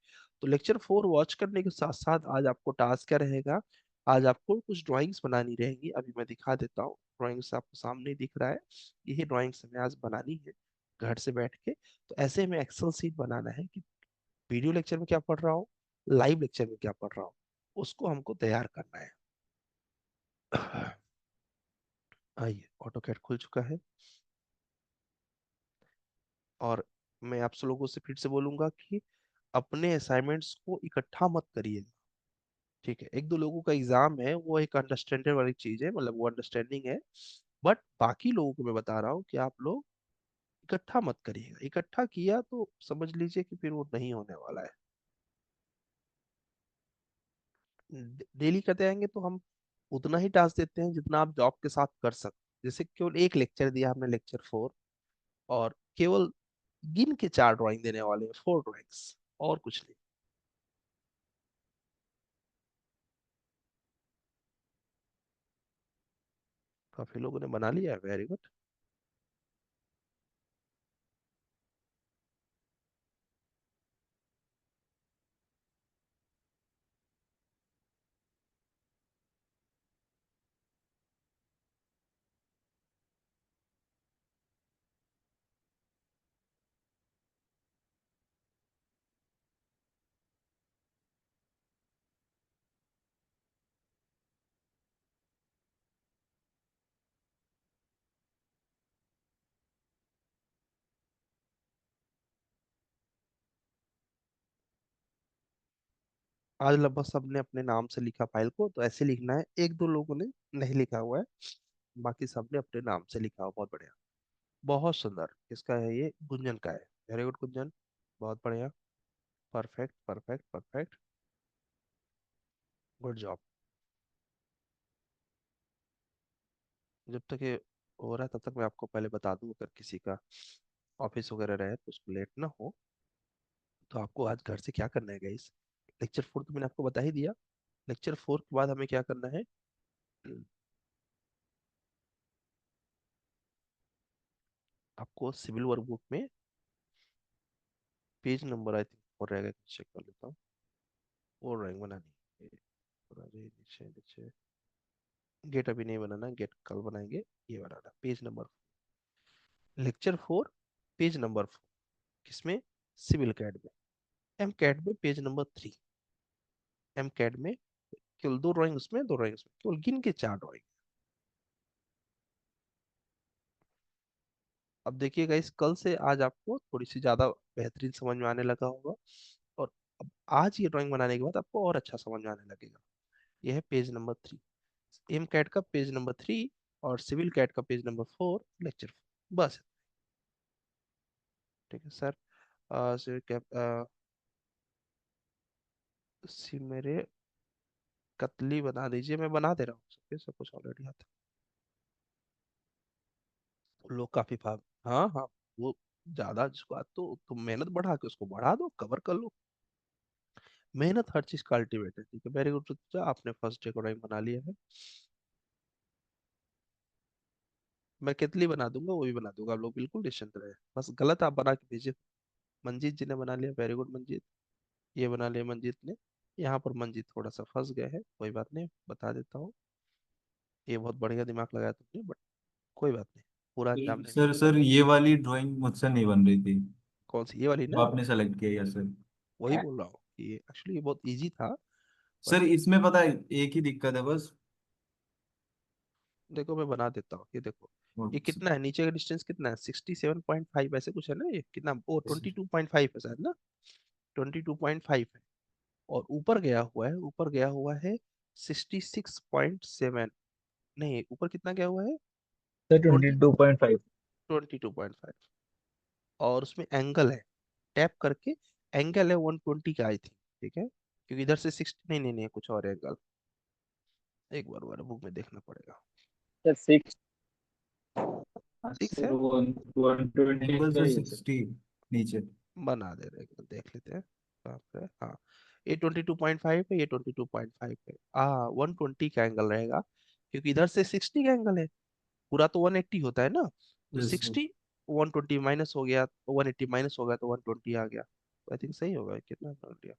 तो लेक्चर 4 वॉच करने के साथ साथ आज आपको टास्क क्या रहेगा, आज आपको कुछ ड्राइंग्स बनानी रहेंगी। अभी मैं दिखा देता हूँ, ड्राइंग्स आपको सामने ही दिख रहा है। यही ड्राइंग्स हमें आज बनानी है घर से बैठ के। तो ऐसे में एक्सेल सीट बनाना है कि वीडियो लेक्चर में क्या पढ़ रहा हूँ, लाइव लेक्चर में क्या पढ़ रहा हूँ, उसको हमको तैयार करना है। आइए, ऑटो कैड खुल चुका है। और मैं आप सब लोगों से फिर से बोलूंगा कि अपने असाइनमेंट्स को इकट्ठा मत करिए। ठीक है, एक दो लोगों का एग्जाम है, वो एक अंडरस्टैंडिंग वाली चीज है, मतलब वो अंडरस्टैंडिंग है। बट बाकी लोगों को मैं बता रहा हूँ कि आप लोग इकट्ठा मत करिएगा। इकट्ठा किया तो समझ लीजिए कि फिर वो नहीं होने वाला है। डेली करते आएंगे तो हम उतना ही टास्क देते हैं जितना आप जॉब के साथ कर सकते। जैसे केवल एक लेक्चर दिया हमने, लेक्चर 4, और केवल गिन के 4 ड्राइंग देने वाले हैं, 4 ड्राइंग्स, और कुछ नहीं। काफी लोगों ने बना लिया है, वेरी गुड। आज लगभग सबने अपने नाम से लिखा फाइल को, तो ऐसे लिखना है। एक दो लोगों ने नहीं लिखा हुआ है, बाकी सबने अपने नाम से लिखा हुआ। बहुत बढ़िया, बहुत सुंदर। किसका है ये? गुंजन का है। वेरी गुड गुंजन, बहुत बढ़िया। Perfect perfect perfect, good job. जब तक ये हो रहा है तब तक मैं आपको पहले बता दूं, अगर किसी का ऑफिस वगैरह रहे तो उसको लेट ना हो, तो आपको आज घर से क्या करना है गाइस। लेक्चर 4 तो मैंने आपको बता ही दिया। लेक्चर 4 के बाद हमें क्या करना है? आपको सिविल वर्क बुक में पेज नंबर आई थिंक और रहेगा, चेक कर लेता हूँ। और ड्राइंग बनानी है नीचे नीचे। गेट अभी नहीं बनाना, गेट कल बनाएंगे। ये बनाना page number, lecture 4 page number 4। किसमें? सिविल कैड में। एम कैड में पेज नंबर 3। एम कैड में केवल दो ड्राइंग, उसमें दो ड्राइंग, उसमें केवल गिन के 4 ड्राइंग। अब देखिएगा इस कल से आज आपको थोड़ी सी ज्यादा बेहतरीन समझ में आने लगा होगा। और अब आज ये ड्राइंग बनाने के बाद आपको और अच्छा समझ में आने लगेगा। ये है पेज नंबर 3, एम कैट का पेज नंबर 3, और सिविल कैट का पेज नंबर 4, लेक्चर 4। बस। ठीक है सर। सिविल कैट मेरे कतली बना दीजिए, मैं बना दे रहा हूँ। सब कुछ ऑलरेडी आता है। लोग काफी हाँ हाँ, वो ज्यादा जिसको आता तो मेहनत बढ़ा के उसको बढ़ा दो, कवर कर लो। मेहनत हर चीज का अल्टीमेट है। ठीक है, वेरी गुड। आपने फर्स्ट डे को ड्राइंग बना लिया है। मैं कितली बना दूंगा, वो भी बना दूंगा, आप लोग बिल्कुल निश्चिंत रहे। बस गलत आप बना के भेजिए। मंजीत जी ने बना लिया, वेरी गुड मंजीत। ये बना लिया मंजीत ने। यहाँ पर मंजीत थोड़ा सा फंस गए हैं, कोई बात नहीं, बता देता हूँ। ये बहुत बढ़िया दिमाग लगाया तुमने, बट कोई बात नहीं, पूरा अंजाम नहीं सर निकलेगा। सर ये वाली ड्राइंग मुझसे नहीं बन रही थी, कौन सी? ये वाली जो ना? आपने सेलेक्ट किया है सर। वही बोल रहा हूँ कि ये एक्चुअली बहुत इजी था, बट सर इसमें पता है एक ही दिक्कत है बस। देखो मैं बना देता हूँ। ये देखो, वो ये कितना है? नीचे का डिस्टेंस कितना है? 67.5 ऐसे कुछ है ना। ये कितना? ओ 22.5 है शायद ना। 22.5 है। और ऊपर गया हुआ है, ऊपर गया हुआ है 66.7। नहीं, ऊपर कितना गया हुआ है? सर 20, 22.5। 22.5। और उसमें एंगल है, टैप करके एंगल है 120 का आई थिंक। ठीक है, क्योंकि इधर से 60, नहीं नहीं नहीं, कुछ और एंगल। एक बार बुक में देखना पड़ेगा। Sir six. 6 सर है। 120 सर 60 नीचे। बना दे रहे हैं, देख लेते हैं कहाँ पे है। हाँ, ये 22.5 है, ये 22.5 है। 120 का एंगल रहेगा, क्योंकि इधर से 60 का एंगल है। पूरा तो 180 होता है ना, तो यस सर। 60, 120 माइनस हो गया, 180 माइनस हो गया तो 120 आ गया। आई थिंक सही होगा। कितना कर लिया?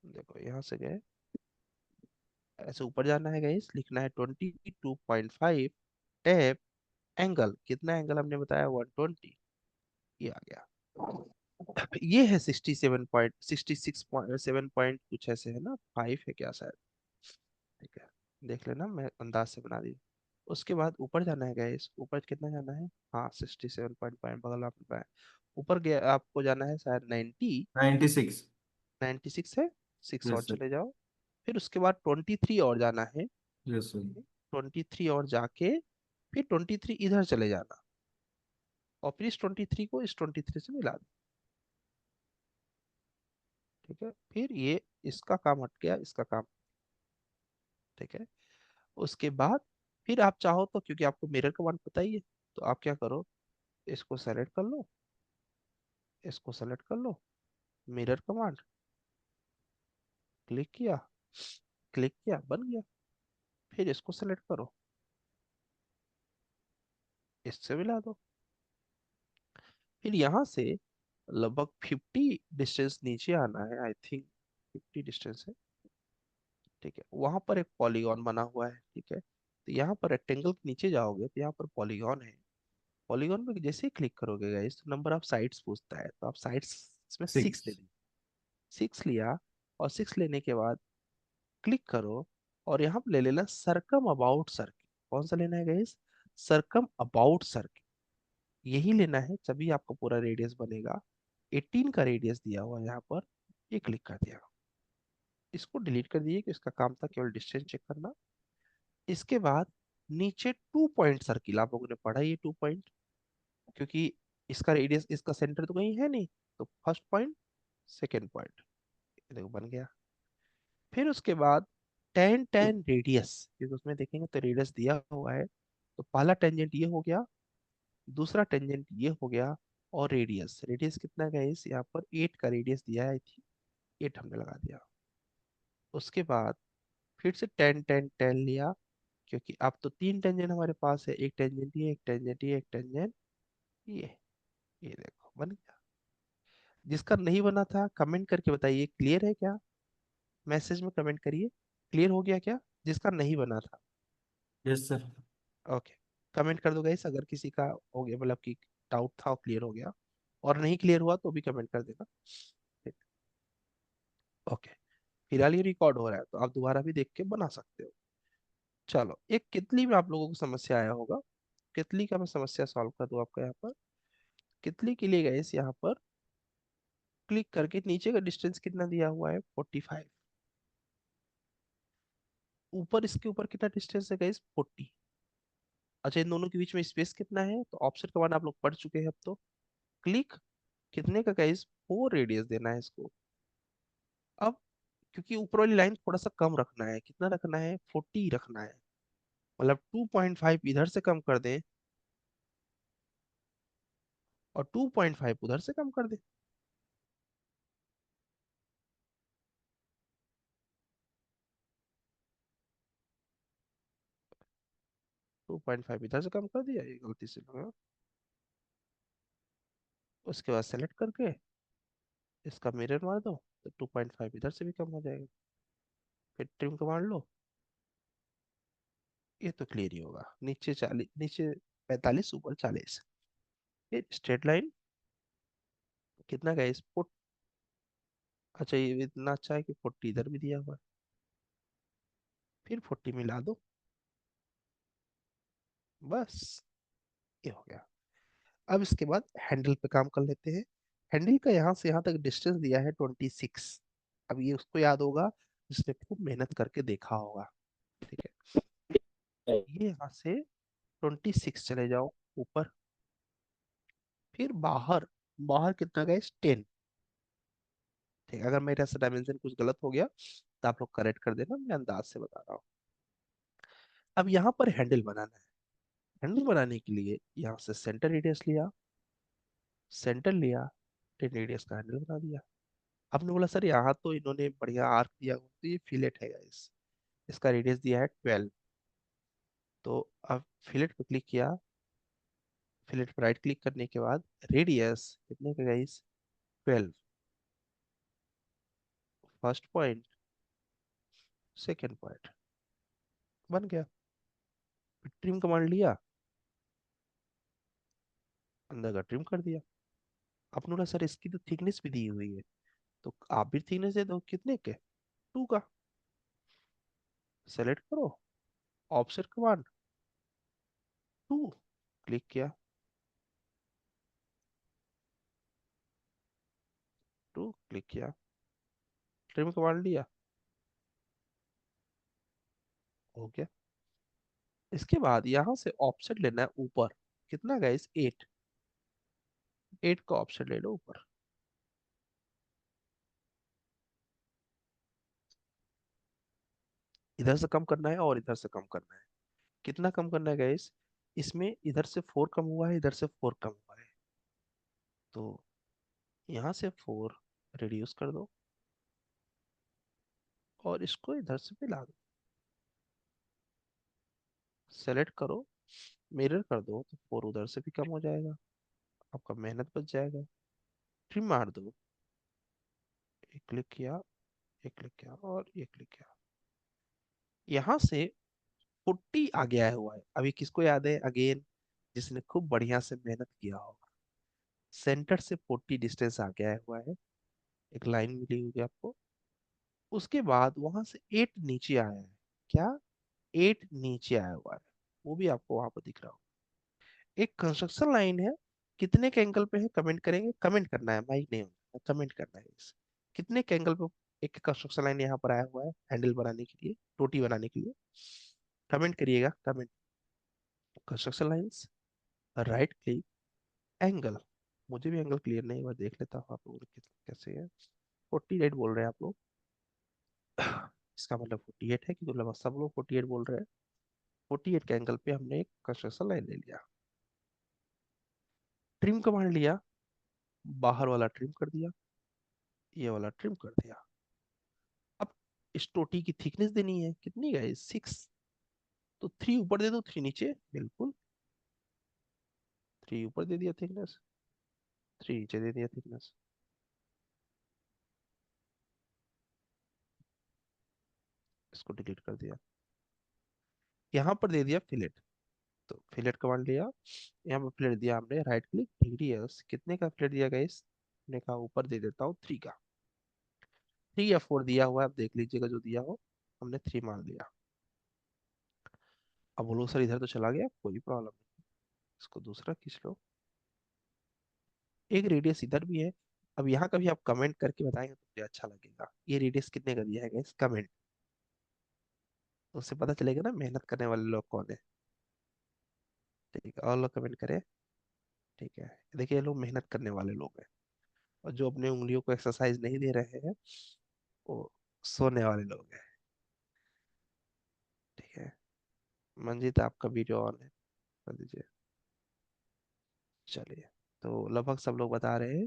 देखो यहाँ से गए, ऐसे ऊपर जाना है गाइस, लिखना है 22.5, टैप एंगल। कितना एंगल हमने बताया? 120। ये आ गया। ये है 67.7 कुछ ऐसे है ना, 5 है क्या शायद। ठीक है, देख लेना, मैं अंदाज से बना दी। उसके बाद ऊपर जाना है गाइस। ऊपर कितना जाना है? हाँ 67.5, बगल आप पाए। ऊपर गया आपको जाना है शायद 90। 96। 96 है, 6 और यस सर। चले जाओ। फिर उसके बाद 23 और जाना है। Yes sir. 23 और जाके फिर 23 इधर चले जाना, और फिर इस 23 को इस 23 से मिला दो। ठीक है, फिर ये इसका काम हट गया, इसका काम। ठीक है, उसके बाद फिर आप चाहो तो, क्योंकि आपको मिरर कमांड पता ही है, तो आप क्या करो, इसको सेलेक्ट कर लो, इसको सेलेक्ट कर लो, मिरर कमांड, क्लिक किया, क्लिक किया, बन गया। फिर इसको सेलेक्ट करो, इससे मिला दो। फिर यहाँ से लगभग 50 डिस्टेंस नीचे आना है, आई थिंक 50 डिस्टेंस है। ठीक है, वहां पर एक पॉलीगॉन बना हुआ है। ठीक है, तो यहाँ पर रेक्टेंगल के नीचे जाओगे तो यहाँ पर पॉलीगॉन है। पॉलीगॉन पे जैसे ही क्लिक करोगे गाइस, तो नंबर ऑफ साइड्स पूछता है, तो आप साइड्स इसमें 6 6। दे दीजिए। 6 लिया, और 6 लेने के बाद क्लिक करो, और यहाँ पे ले लेना सरकम अबाउट सर्किल। कौन सा लेना है गाइस? सरकम about circle. यही लेना है, तभी आपका पूरा रेडियस बनेगा। 18 का रेडियस दिया हुआ है यहाँ पर, ये क्लिक कर दिया। इसको डिलीट कर दिए कि इसका काम था केवल डिस्टेंस चेक करना। इसके बाद नीचे 2 पॉइंट सर्किल, आप लोगों ने पढ़ा ये 2 पॉइंट, क्योंकि इसका रेडियस, इसका सेंटर तो कहीं है नहीं, तो फर्स्ट पॉइंट, सेकेंड पॉइंट, देखो बन गया। फिर उसके बाद टेन टेन रेडियस, क्योंकि उसमें देखेंगे तो रेडियस दिया हुआ है, तो पहला टेंजेंट ये हो गया, दूसरा टेंजेंट ये हो गया, और रेडियस, रेडियस कितना का है इस यहाँ पर 8 का रेडियस दिया है थी, 8 हमने लगा दिया। उसके बाद फिर से टेन टेन टेन लिया, क्योंकि अब तो 3 टेंजेंट हमारे पास है, एक टेंजेंट ये, एक टेंजेंट ये, एक टेंजेंट ये ये देखो बन गया। जिसका नहीं बना था कमेंट करके बताइए क्लियर है क्या, मैसेज में कमेंट करिए क्लियर हो गया क्या, जिसका नहीं बना था। Yes sir. ओके, कमेंट कर दो गाइस अगर किसी का हो गया, मतलब कि डाउट था और क्लियर हो गया, और नहीं क्लियर हुआ तो भी कमेंट कर देना। ओके, फिलहाल ये रिकॉर्ड हो रहा है तो आप दोबारा भी देख के बना सकते हो। चलो, एक कितली में आप लोगों को समस्या आया होगा, कितली का मैं समस्या सॉल्व कर दूं आपका यहाँ पर। कितली के लिए गाइस यहाँ पर क्लिक करके नीचे का डिस्टेंस कितना दिया हुआ है, 45। ऊपर, इसके ऊपर कितना डिस्टेंस है गाइस, 40। अच्छा, इन दोनों के बीच में स्पेस कितना है, तो ऑप्शन कमांड आप लोग पढ़ चुके हैं अब तो। क्लिक कितने का गाइस, 4 रेडियस देना है इसको। अब क्योंकि ऊपर वाली लाइन थोड़ा सा कम रखना है, कितना रखना है, 40 रखना है, मतलब 2.5 इधर से कम कर दें और 2.5 उधर से कम कर दें। 2.5 इधर से कम कर दिया, ये गलती से लगा। उसके बाद सेलेक्ट करके इसका मिरर मार दो, तो 2.5 इधर से भी कम हो जाएगा। फिर ट्रिम कमांड लो, ये तो क्लियर ही होगा। नीचे 40, नीचे 45, ऊपर 40। फिर स्ट्रेट लाइन कितना का है इस फुट, अच्छा ये इतना अच्छा है कि 40 इधर भी दिया हुआ है, फिर 40 मिला दो, बस ये हो गया। अब इसके बाद हैंडल पे काम कर लेते हैं। हैंडल का यहाँ से यहाँ तक डिस्टेंस दिया है 26। अब ये उसको याद होगा जिसने खूब मेहनत करके देखा होगा, ठीक है। ये यहाँ से 26 चले जाओ ऊपर, फिर बाहर, बाहर कितना गया, 10। ठीक है, अगर मेरे से डायमेंशन कुछ गलत हो गया तो आप लोग करेक्ट कर देना, मैं अंदाज से बता रहा हूँ। अब यहाँ पर हैंडल बनाना है। हैंडल बनाने के लिए यहाँ से सेंटर रेडियस लिया, सेंटर लिया, 10 रेडियस का हैंडल बना दिया। आपने बोला सर यहाँ तो इन्होंने बढ़िया आर्क दिया हुआ, तो ये फिलेट है गाइस, इसका रेडियस दिया है 12। तो अब फिलेट पे क्लिक किया, फिलेट पे राइट क्लिक करने के बाद रेडियस कितने का guys, 12, first point, second point, बन गया। ट्रिम कमांड लिया, अंदर का ट्रिम कर दिया। आपने बोला सर इसकी तो थिकनेस भी दी हुई है, तो आप भी थिकनेस दे दो, कितने के, 2 का। सेलेक्ट करो, ऑफसेट कमांड, 2, क्लिक किया, 2 क्लिक किया, ट्रिम कमांड लिया, हो गया। इसके बाद यहाँ से ऑफसेट लेना है ऊपर, कितना गाइस, 8, 8 का ऑफसेट ले लो ऊपर। इधर से कम करना है और इधर से कम करना है, कितना कम करना है गाइस, इसमें इधर से 4 कम हुआ है, इधर से 4 कम हुआ है, तो यहाँ से 4 रिड्यूस कर दो और इसको इधर से मिला दो। सेलेक्ट करो, मिरर कर दो, तो 4 उधर से भी कम हो जाएगा, आपका मेहनत बच जाएगा। ट्रिम मार दो, एक क्लिक किया, एक क्लिक किया और एक क्लिक किया। यहाँ से 40 आ गया है हुआ है। अभी किसको याद है अगेन, जिसने खूब बढ़िया से मेहनत किया होगा, सेंटर से 40 डिस्टेंस आ गया है हुआ है, एक लाइन मिली होगी आपको। उसके बाद वहां से 8 नीचे आया है, क्या, 8 नीचे आया हुआ है, वो भी आपको वहां पर दिख रहा होगा। एक कंस्ट्रक्शन लाइन है, कितने के एंगल पे है, कमेंट करेंगे, कमेंट करना है, माइक नहीं होगा, कमेंट करना है कितने के एंगल पे एक कंस्ट्रक्शन लाइन यहाँ पर आया हुआ है हैंडल बनाने के लिए, टोटी बनाने के लिए। कमेंट करिएगा, comment. Construction lines, right click, angle. मुझे भी एंगल क्लियर नहीं हुआ, देख लेता हूँ आप लोगों को कैसे है। 48 बोल रहे हैं आप लोग। इसका मतलब 48 है कि तो लगभग सब लोग 48 बोल रहे हैं। 48 के एंगल पे हमने एक कंस्ट्रक्शन लाइन ले लिया। ट्रिम कमांड लिया, बाहर वाला ट्रिम कर दिया, ये वाला ट्रिम कर दिया। अब इस टोटी की थिकनेस देनी है, कितनी है 6, तो 3 ऊपर दे दो, 3 नीचे, बिल्कुल। 3 ऊपर दे दिया थिकनेस, 3 नीचे दे दिया थिकनेस। इसको डिलीट कर दिया। यहाँ पर दे दिया फिलेट, तो फिलेट कमांड लिया, यहाँ पर फिलेट दिया हमने, राइट क्लिक रेडियस, कितने का फिलेट दिया गाइस, ने का ऊपर दे देता हूँ 3 का। 3 या 4 दिया हुआ है, आप देख लीजिएगा जो दिया हो। हमने 3 मान लिया। अब बोलो सर इधर तो चला गया, कोई प्रॉब्लम नहीं, इसको दूसरा खींच लो। एक रेडियस इधर भी है। अब यहाँ का भी आप कमेंट करके बताएंगे तो मुझे अच्छा लगेगा, ये रेडियस कितने का दिया है गाइस, कमेंट। उससे पता चलेगा ना मेहनत करने वाले लोग कौन है। ठीक है, और लोग कमेंट करें। ठीक है, देखिए ये लोग मेहनत करने वाले लोग हैं, और जो अपने उंगलियों को एक्सरसाइज नहीं दे रहे हैं वो सोने वाले लोग हैं। ठीक है, मंजीत आपका वीडियो ऑन है, कर दीजिए। चलिए, तो लगभग सब लोग बता रहे हैं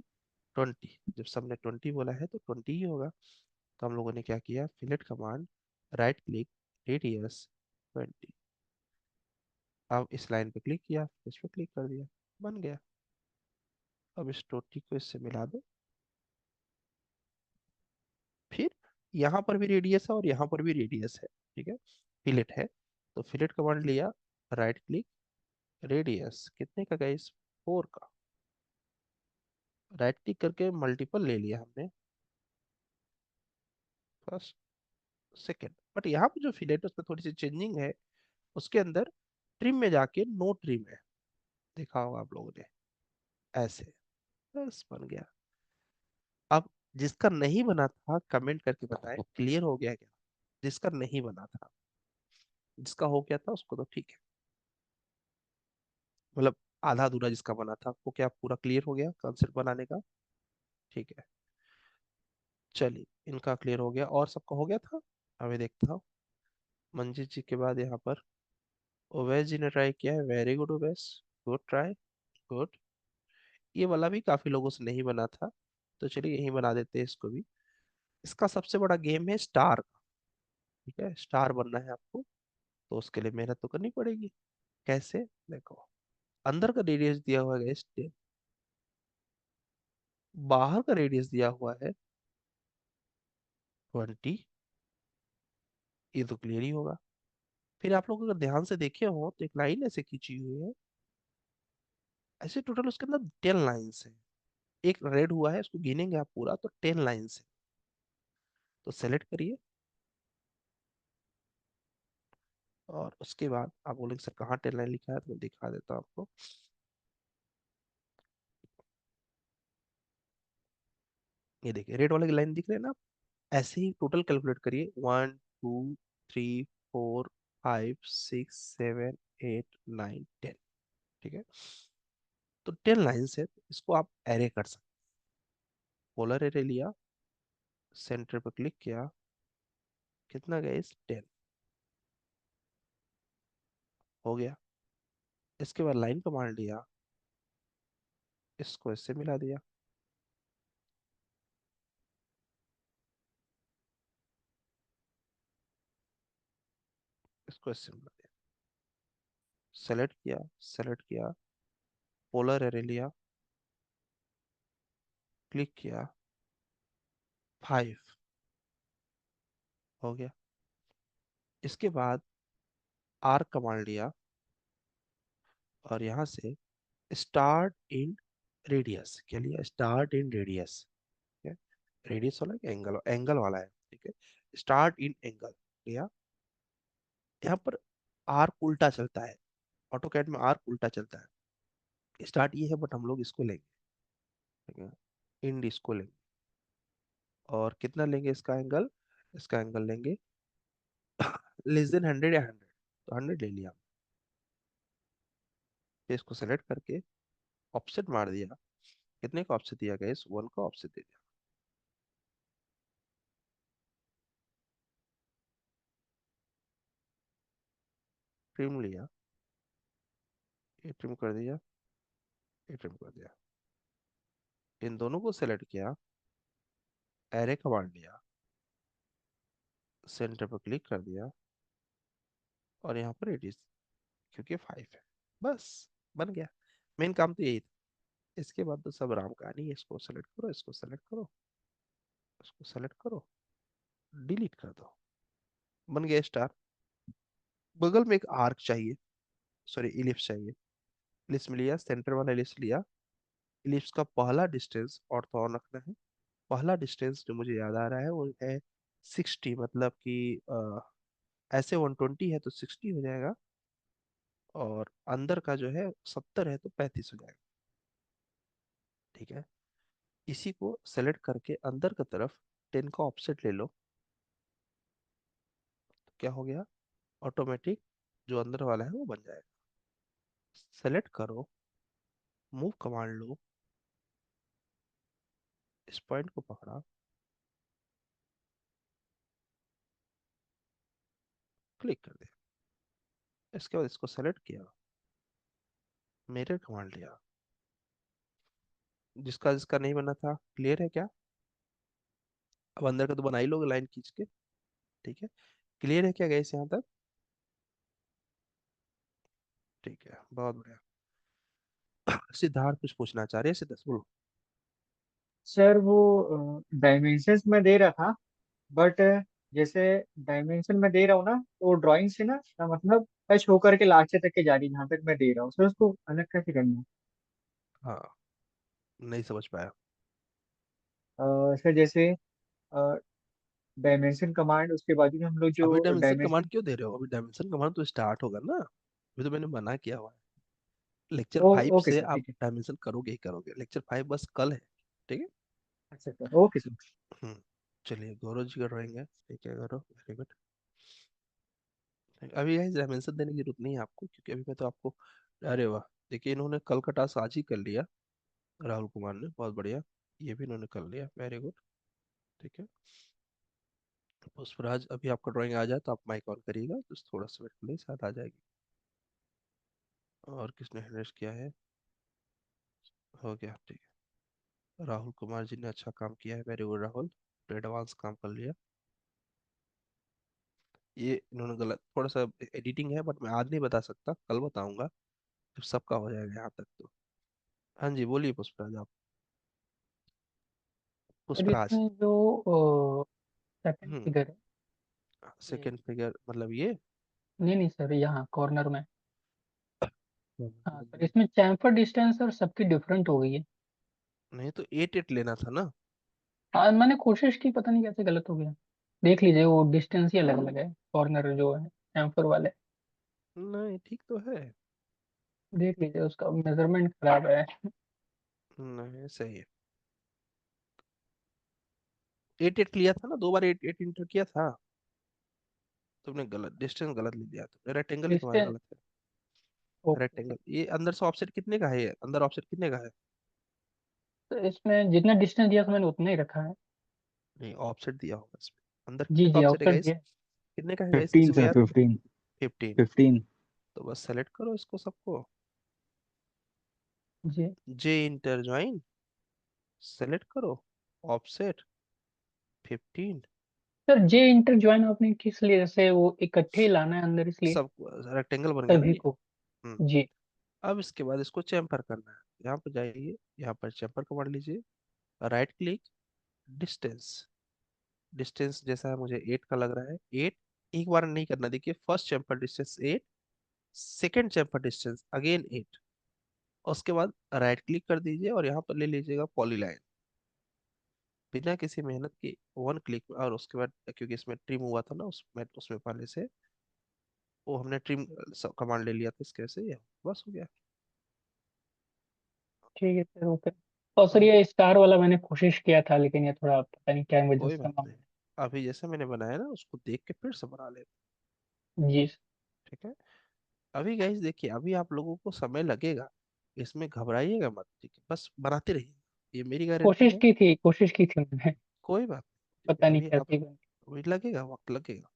20। जब सबने 20 बोला है तो 20 ही होगा। तो हम लोगों ने क्या किया, fillet command, right click, radius 20। अब इस लाइन पे क्लिक किया, इस पे क्लिक कर दिया, बन गया। अब इस टोटी को इससे मिला दो। फिर यहाँ पर भी रेडियस है और यहाँ पर भी रेडियस है। ठीक है, फिलेट है, तो फिलेट कमांड लिया, राइट क्लिक, रेडियस कितने का गाइस, 4 का। राइट क्लिक करके मल्टीपल ले लिया हमने, फर्स्ट, सेकेंड। बट यहाँ पे जो फिलेट है उसमें थोड़ी सी चेंजिंग है। उसके अंदर ट्रिम में जाके नो ट्रिम है, देखा होगा आप लोगों ने, ऐसे। बस बन गया। अब जिसका नहीं बना था कमेंट करके बताएं, क्लियर हो गया क्या। जिसका नहीं बना था, जिसका हो गया था उसको तो ठीक है, मतलब आधा अधूरा जिसका बना था वो क्या पूरा क्लियर हो गया कंसेप्ट बनाने का। ठीक है, चलिए इनका क्लियर हो गया, और सबका हो गया था। अभी देखता हूँ, मंजीत जी के बाद यहाँ पर ओवैस जी ने ट्राई किया है, very good Owais, good try, good. ये वाला भी काफी लोगों से नहीं बना था, तो चलिए यही बना देते हैं इसको भी। इसका सबसे बड़ा गेम है स्टार का। ठीक है, स्टार बनना है आपको, तो उसके लिए मेहनत तो करनी पड़ेगी। कैसे, देखो, अंदर का रेडियस दिया हुआ है 10, बाहर का रेडियस दिया हुआ है 20। ये तो क्लियर ही होगा। फिर आप लोग अगर ध्यान से देखे हो तो एक लाइन ऐसे खींची हुई है, ऐसे टोटल उसके अंदर 10 लाइन्स है। एक रेड हुआ है, उसको गिनेंगे आप पूरा तो 10 लाइन्स है। तो सेलेक्ट करिए, और उसके बाद आप बोलेंगे सर कहाँ 10 लाइन लिखा है, तो मैं दिखा देता हूँ आपको। ये देखिए रेड वाले लाइन दिख रहे हैं ना, ऐसे ही टोटल कैलकुलेट करिए, 1 2 3 4 5 6 7 8 9 10। ठीक है, तो 10 लाइन्स है, तो इसको आप एरे कर सकते। पोलर एरे लिया, सेंटर पर क्लिक किया, कितना गया इस 10, हो गया। इसके बाद लाइन कमांड लिया, इसको इससे मिला दिया, इसको इससे मिला दिया, सेलेक्ट किया, पोलर एरे लिया, क्लिक किया, 5, हो गया। इसके बाद आर कमांड लिया, और यहाँ से स्टार्ट इन रेडियस, क्या लिया, स्टार्ट इन रेडियस। ठीक है, रेडियस वाला कि एंगल, एंगल वाला है। ठीक है, स्टार्ट इन एंगल लिया। यहाँ पर आर्क उल्टा चलता है, ऑटोकैड में आर्क उल्टा चलता है। स्टार्ट ये है बट हम लोग इसको लेंगे, ठीक है, इंड इसको लेंगे, और कितना लेंगे इसका एंगल? इसका एंगल लेंगे लेस देन 100 या 100, तो 100 ले लिया। फिर इसको सेलेक्ट करके ऑफसेट मार दिया। कितने का ऑफसेट दिया गया? इस 1 का ऑफसेट दे दिया। ट्रिम लिया, ये ट्रिम कर दिया, ये ट्रिम कर दिया। इन दोनों को सेलेक्ट किया, एरे कमांड लिया, सेंटर पर क्लिक कर दिया, और यहाँ पर एडिट, क्योंकि 5 है। बस बन गया। मेन काम तो यही था। इसके बाद तो सब राम कहानी है। इसको सेलेक्ट करो, इसको सेलेक्ट करो, इसको सेलेक्ट करो, डिलीट कर दो, बन गया स्टार। बगल में एक आर्क चाहिए, सॉरी इलिप्स चाहिए। इलिप्स में लिया, सेंटर वाला इलिप्स लिया। इलिप्स का पहला डिस्टेंस ऑर्थोगोनल रखना है। पहला डिस्टेंस जो मुझे याद आ रहा है वो है 60, मतलब कि ऐसे 120 है तो 60 हो जाएगा, और अंदर का जो है 70 है तो 35 हो जाएगा। ठीक है। इसी को सेलेक्ट करके अंदर की तरफ 10 का ऑफसेट ले लो, तो क्या हो गया? ऑटोमेटिक जो अंदर वाला है वो बन जाएगा। सेलेक्ट करो, मूव कमांड लो, इस पॉइंट को पकड़ा, क्लिक कर दिया। इसके बाद इसको सेलेक्ट किया, मिरर कमांड लिया। जिसका जिसका नहीं बना था, क्लियर है क्या? अब अंदर का तो बना ही लोगे लाइन खींच के। ठीक है। क्लियर है क्या गैस यहाँ तक? ठीक है, बहुत बढ़िया। सिद्धार्थ कुछ पूछना चाह रहे हैं? सिद्धार्थ बोलो। सर वो डायमेंशंस में दे रहा था, बट जैसे डायमेंशन में दे रहा हूँ ना, तो ड्राइंग से ना मतलब टच होकर के लास्ट तक के जा रही है जहाँ तक मैं दे रहा हूँ सर, उसको अलग कैसे करना है? हाँ, नहीं समझ पाया। सर जैसे डायमेंशन कमांड, उसके बाद में हम लोग अभी जो डायमेंशन कमांड डायमेंशन। क्यों दे रहे हो? अभी डायमेंशन कमांड तो स्टार्ट होगा ना, अभी तो मैंने मना किया हुआ है। लेक्चर ओ 5 ओके से सर, आप ठीक है। डायमेंशन करोगे ही करोगे। लेक्चर 5 बस कल है। ठीक है। अच्छा सर, ओके सर। हम्म। चलिए, गौरव जी का ड्राइंग है। ठीक है, गौरव, वेरी गुड। अभी गाइस डायमेंशन देने की जरूरत नहीं है आपको, क्योंकि अभी मैं तो आपको, अरे वाह, देखिए इन्होंने कल का टास्क आज ही कर लिया। राहुल कुमार ने, बहुत बढ़िया। ये भी इन्होंने कर लिया, वेरी गुड। ठीक है। पुष्पराज, अभी आपका ड्राइंग आ जाए तो आप माइक ऑन करिएगा, तो थोड़ा सा वेट कर लिए, शायद आ जाएगी। और किसने हैंडल्स किया है? हो गया, ठीक है। राहुल कुमार जी ने अच्छा काम किया है, वेरी गुड राहुल, एडवांस काम कर लिया। ये इन्होंने गलत, थोड़ा सा एडिटिंग है, बट मैं आज नहीं बता सकता, कल बताऊंगा जब सबका हो जाएगा यहाँ तक तो। हाँ जी, बोलिए पुष्पराज आप। सर पुष्पराज। इसमें जो सेकंड हम्म। फिगर है, ये सेकंड फिगर मतलब ये? नहीं नहीं सर, यहाँ कॉर्नर में। हाँ सर, नहीं इसमें चैम्फर डिस्टेंस और सबकी डिफरेंट हो गई है। तो 8 8 लेना था ना। हाँ मैंने कोशिश की, पता नहीं कैसे गलत हो गया। देख लीजिए, वो डिस्टेंस ही अलग अलग है, कॉर्नर जो है चैम्फर वाले। नहीं, ठीक तो है। देख लीजिए, उसका मेजरमेंट खराब है। नहीं, सही है। 8 8 लिया था ना, 2 बार 8 8 इंटर किया था। तुमने गलत डिस्टेंस गलत ले लिया, तो रेक्टेंगल ही तुम्हारा डिस्टेंस। गलत है। Okay sir. रेक्टेंगल, ये अंदर से ऑफसेट कितने का है? ये अंदर ऑफसेट कितने का है? तो इसमें जितना डिस्टेंस दिया था मैंने उतना ही रखा है। नहीं, ऑफसेट दिया होगा इसमें। अंदर जी कितने का जी, ऑफसेट है ऑफसेट गाइस? दिया। कितने का है गाइस, 15 किसी को सर, याद? 15। 15। 15। तो बस सेलेक्ट करो इसको सबको, जी जे इंटर ज्वाइन, सेलेक्ट करो, ऑफसेट 15। सर, जे इंटर ज्वाइन आपने किस लिए, जैसे वो इकट्ठे ही लाना है अंदर इसलिए? सब रेक्टेंगल बन गया ना सभी ये। को। हम्म। जी। अब इसके बाद इसको चैम्फर करना है। यहाँ पर जाइए, यहाँ पर चैम्फर को पढ़ लीजिए, राइट क्लिक, डिस्टेंस। डिस्टेंस जैसा है मुझे 8 का लग रहा है, 8। एक बार नहीं करना, देखिए first chamfer distance 8, second chamfer distance again 8। उसके बाद राइट क्लिक कर दीजिए और यहाँ पर ले लीजिएगा पॉलीलाइन, बिना किसी मेहनत के 1 क्लिक में। और उसके बाद क्योंकि इसमें ट्रिम हुआ था ना, उसमें उसमें पहले से वो हमने ट्रिम कमांड ले लिया था, इसके वजह से ये बस हो गया। ठीक है सर, ओके। और सर हाँ, ये स्टार वाला मैंने कोशिश किया था, लेकिन ये थोड़ा पता नहीं क्या वजह कोई से बात ना। नहीं। अभी जैसे मैंने बनाया ना उसको देख के फिर से बना ले। जी सर। ठीक है। अभी गाइस देखिए, अभी आप लोगों को समय लगेगा, इसमें घबराइएगा मत, ठीक है, बस बनाते रहिए, ये मेरी गारंटी है। कोशिश की थी मैंने। कोई बात नहीं, ठीक है, पता नहीं अभी आप, कैसे बनी। अभी लगेगा, वक्त लगेगा,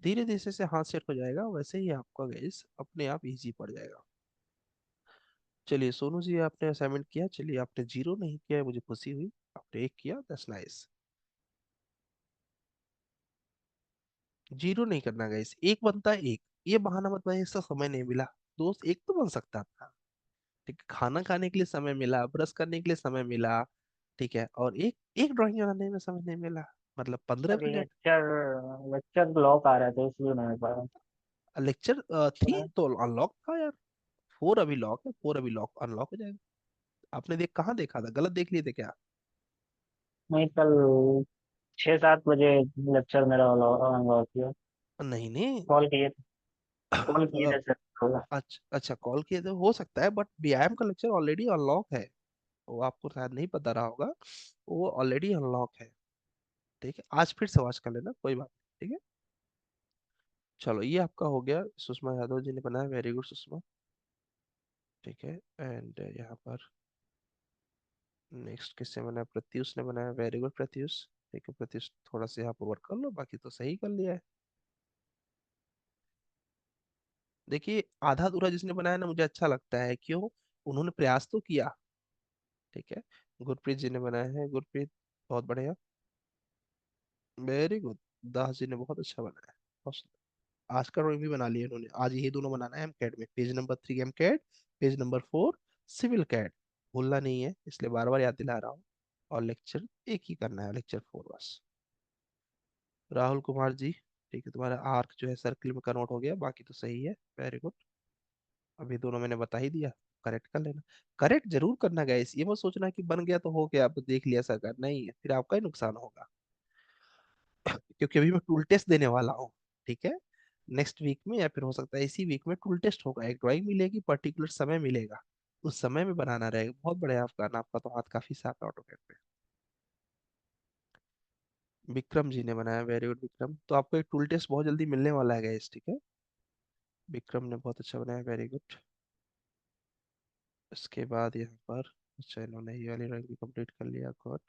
धीरे धीरे से हाथ सेट हो जाएगा, वैसे ही आपका गाइस अपने आप इजी पड़ जाएगा। चलिए सोनू जी, आपने असाइनमेंट किया, चलिए आपने जीरो नहीं किया है, मुझे खुशी हुई। आपने एक किया, दैट्स नाइस। जीरो नहीं करना गाइस, एक बनता है एक, ये बहाना मत बनाइए इसका समय नहीं मिला। दोस्त एक तो बन सकता था, ठीक है, खाना खाने के लिए समय मिला, ब्रश करने के लिए समय मिला, ठीक है, और एक एक ड्राइंग बनाने में समय नहीं मिला, मतलब 15 मिनट। लेक्चर लेक्चर ब्लॉक आ रहा था इसलिए नहीं पाया। लेक्चर थ्री तो अनलॉक था यार, फोर अभी लॉक है, फोर अभी लॉक अनलॉक हो जाएगा। आपने देख कहाँ देखा था, गलत देख लिए थे क्या? नहीं, कल 6-7 बजे लेक्चर मेरा अनलॉक किया। नहीं नहीं। कॉल किए कॉल किए थे सर। अच्छा अच्छा, कॉल किए तो हो सकता है, बट व्यायाम का लेक्चर ऑलरेडी अनलॉक है, वो आपको शायद नहीं पता रहा होगा, वो ऑलरेडी अनलॉक है। ठीक है, आज फिर से वॉच कर लेना, कोई बात नहीं, ठीक है। चलो ये आपका हो गया, सुषमा यादव जी ने बनाया, वेरी गुड सुषमा। ठीक है, एंड यहाँ पर नेक्स्ट किसने बनाया, प्रत्युष ने बनाया, वेरी गुड प्रत्युष। ठीक है प्रत्युष, थोड़ा सा यहाँ पर वर्क कर लो, बाकी तो सही कर लिया है। देखिए आधा अधूरा जिसने बनाया ना, मुझे अच्छा लगता है, क्यों, उन्होंने प्रयास तो किया। ठीक है, गुरप्रीत जी ने बनाया है, गुरप्रीत बहुत बढ़िया, वेरी गुड। दास जी ने बहुत अच्छा बनाया है, बहुत सुंदर। आज का ड्राइंग भी बना लिया इन्होंने, आज ये दोनों बनाना है एमकेड में, page number 3 M CAD, page number 4 civil CAD, भूलना नहीं है, इसलिए बार बार याद दिला रहा हूँ। और लेक्चर एक ही करना है, लेक्चर 4 बस। राहुल कुमार जी, ठीक है, तुम्हारा आर्क जो है सर्किल में कन्वर्ट हो गया, बाकी तो सही है, वेरी गुड। अभी दोनों मैंने बता ही दिया, करेक्ट कर लेना। करेक्ट जरूर करना गाइस, ये मत सोचना कि बन गया तो हो गया, आप देख लिया सरकार, नहीं है, फिर आपका ही नुकसान होगा। क्योंकि अभी मैं टूल टेस्ट देने वाला हूँ। ठीक है, नेक्स्ट वीक में या फिर हो सकता है इसी वीक में टूल टेस्ट होगा, एक ड्राइंग मिलेगी, पर्टिकुलर समय मिलेगा, उस समय में बनाना रहेगा। बहुत बढ़िया आपका ना, आपका तो हाथ काफी साफ है ऑटोकैड पे। विक्रम जी ने बनाया, वेरी गुड विक्रम, तो आपको एक टूल टेस्ट बहुत जल्दी मिलने वाला है गाइस, ठीक है। विक्रम ने बहुत अच्छा बनाया, वेरी गुड। इसके बाद यहाँ पर, अच्छा इन्होंने ये वाली ड्राइंग भी कंप्लीट कर लिया, गॉड।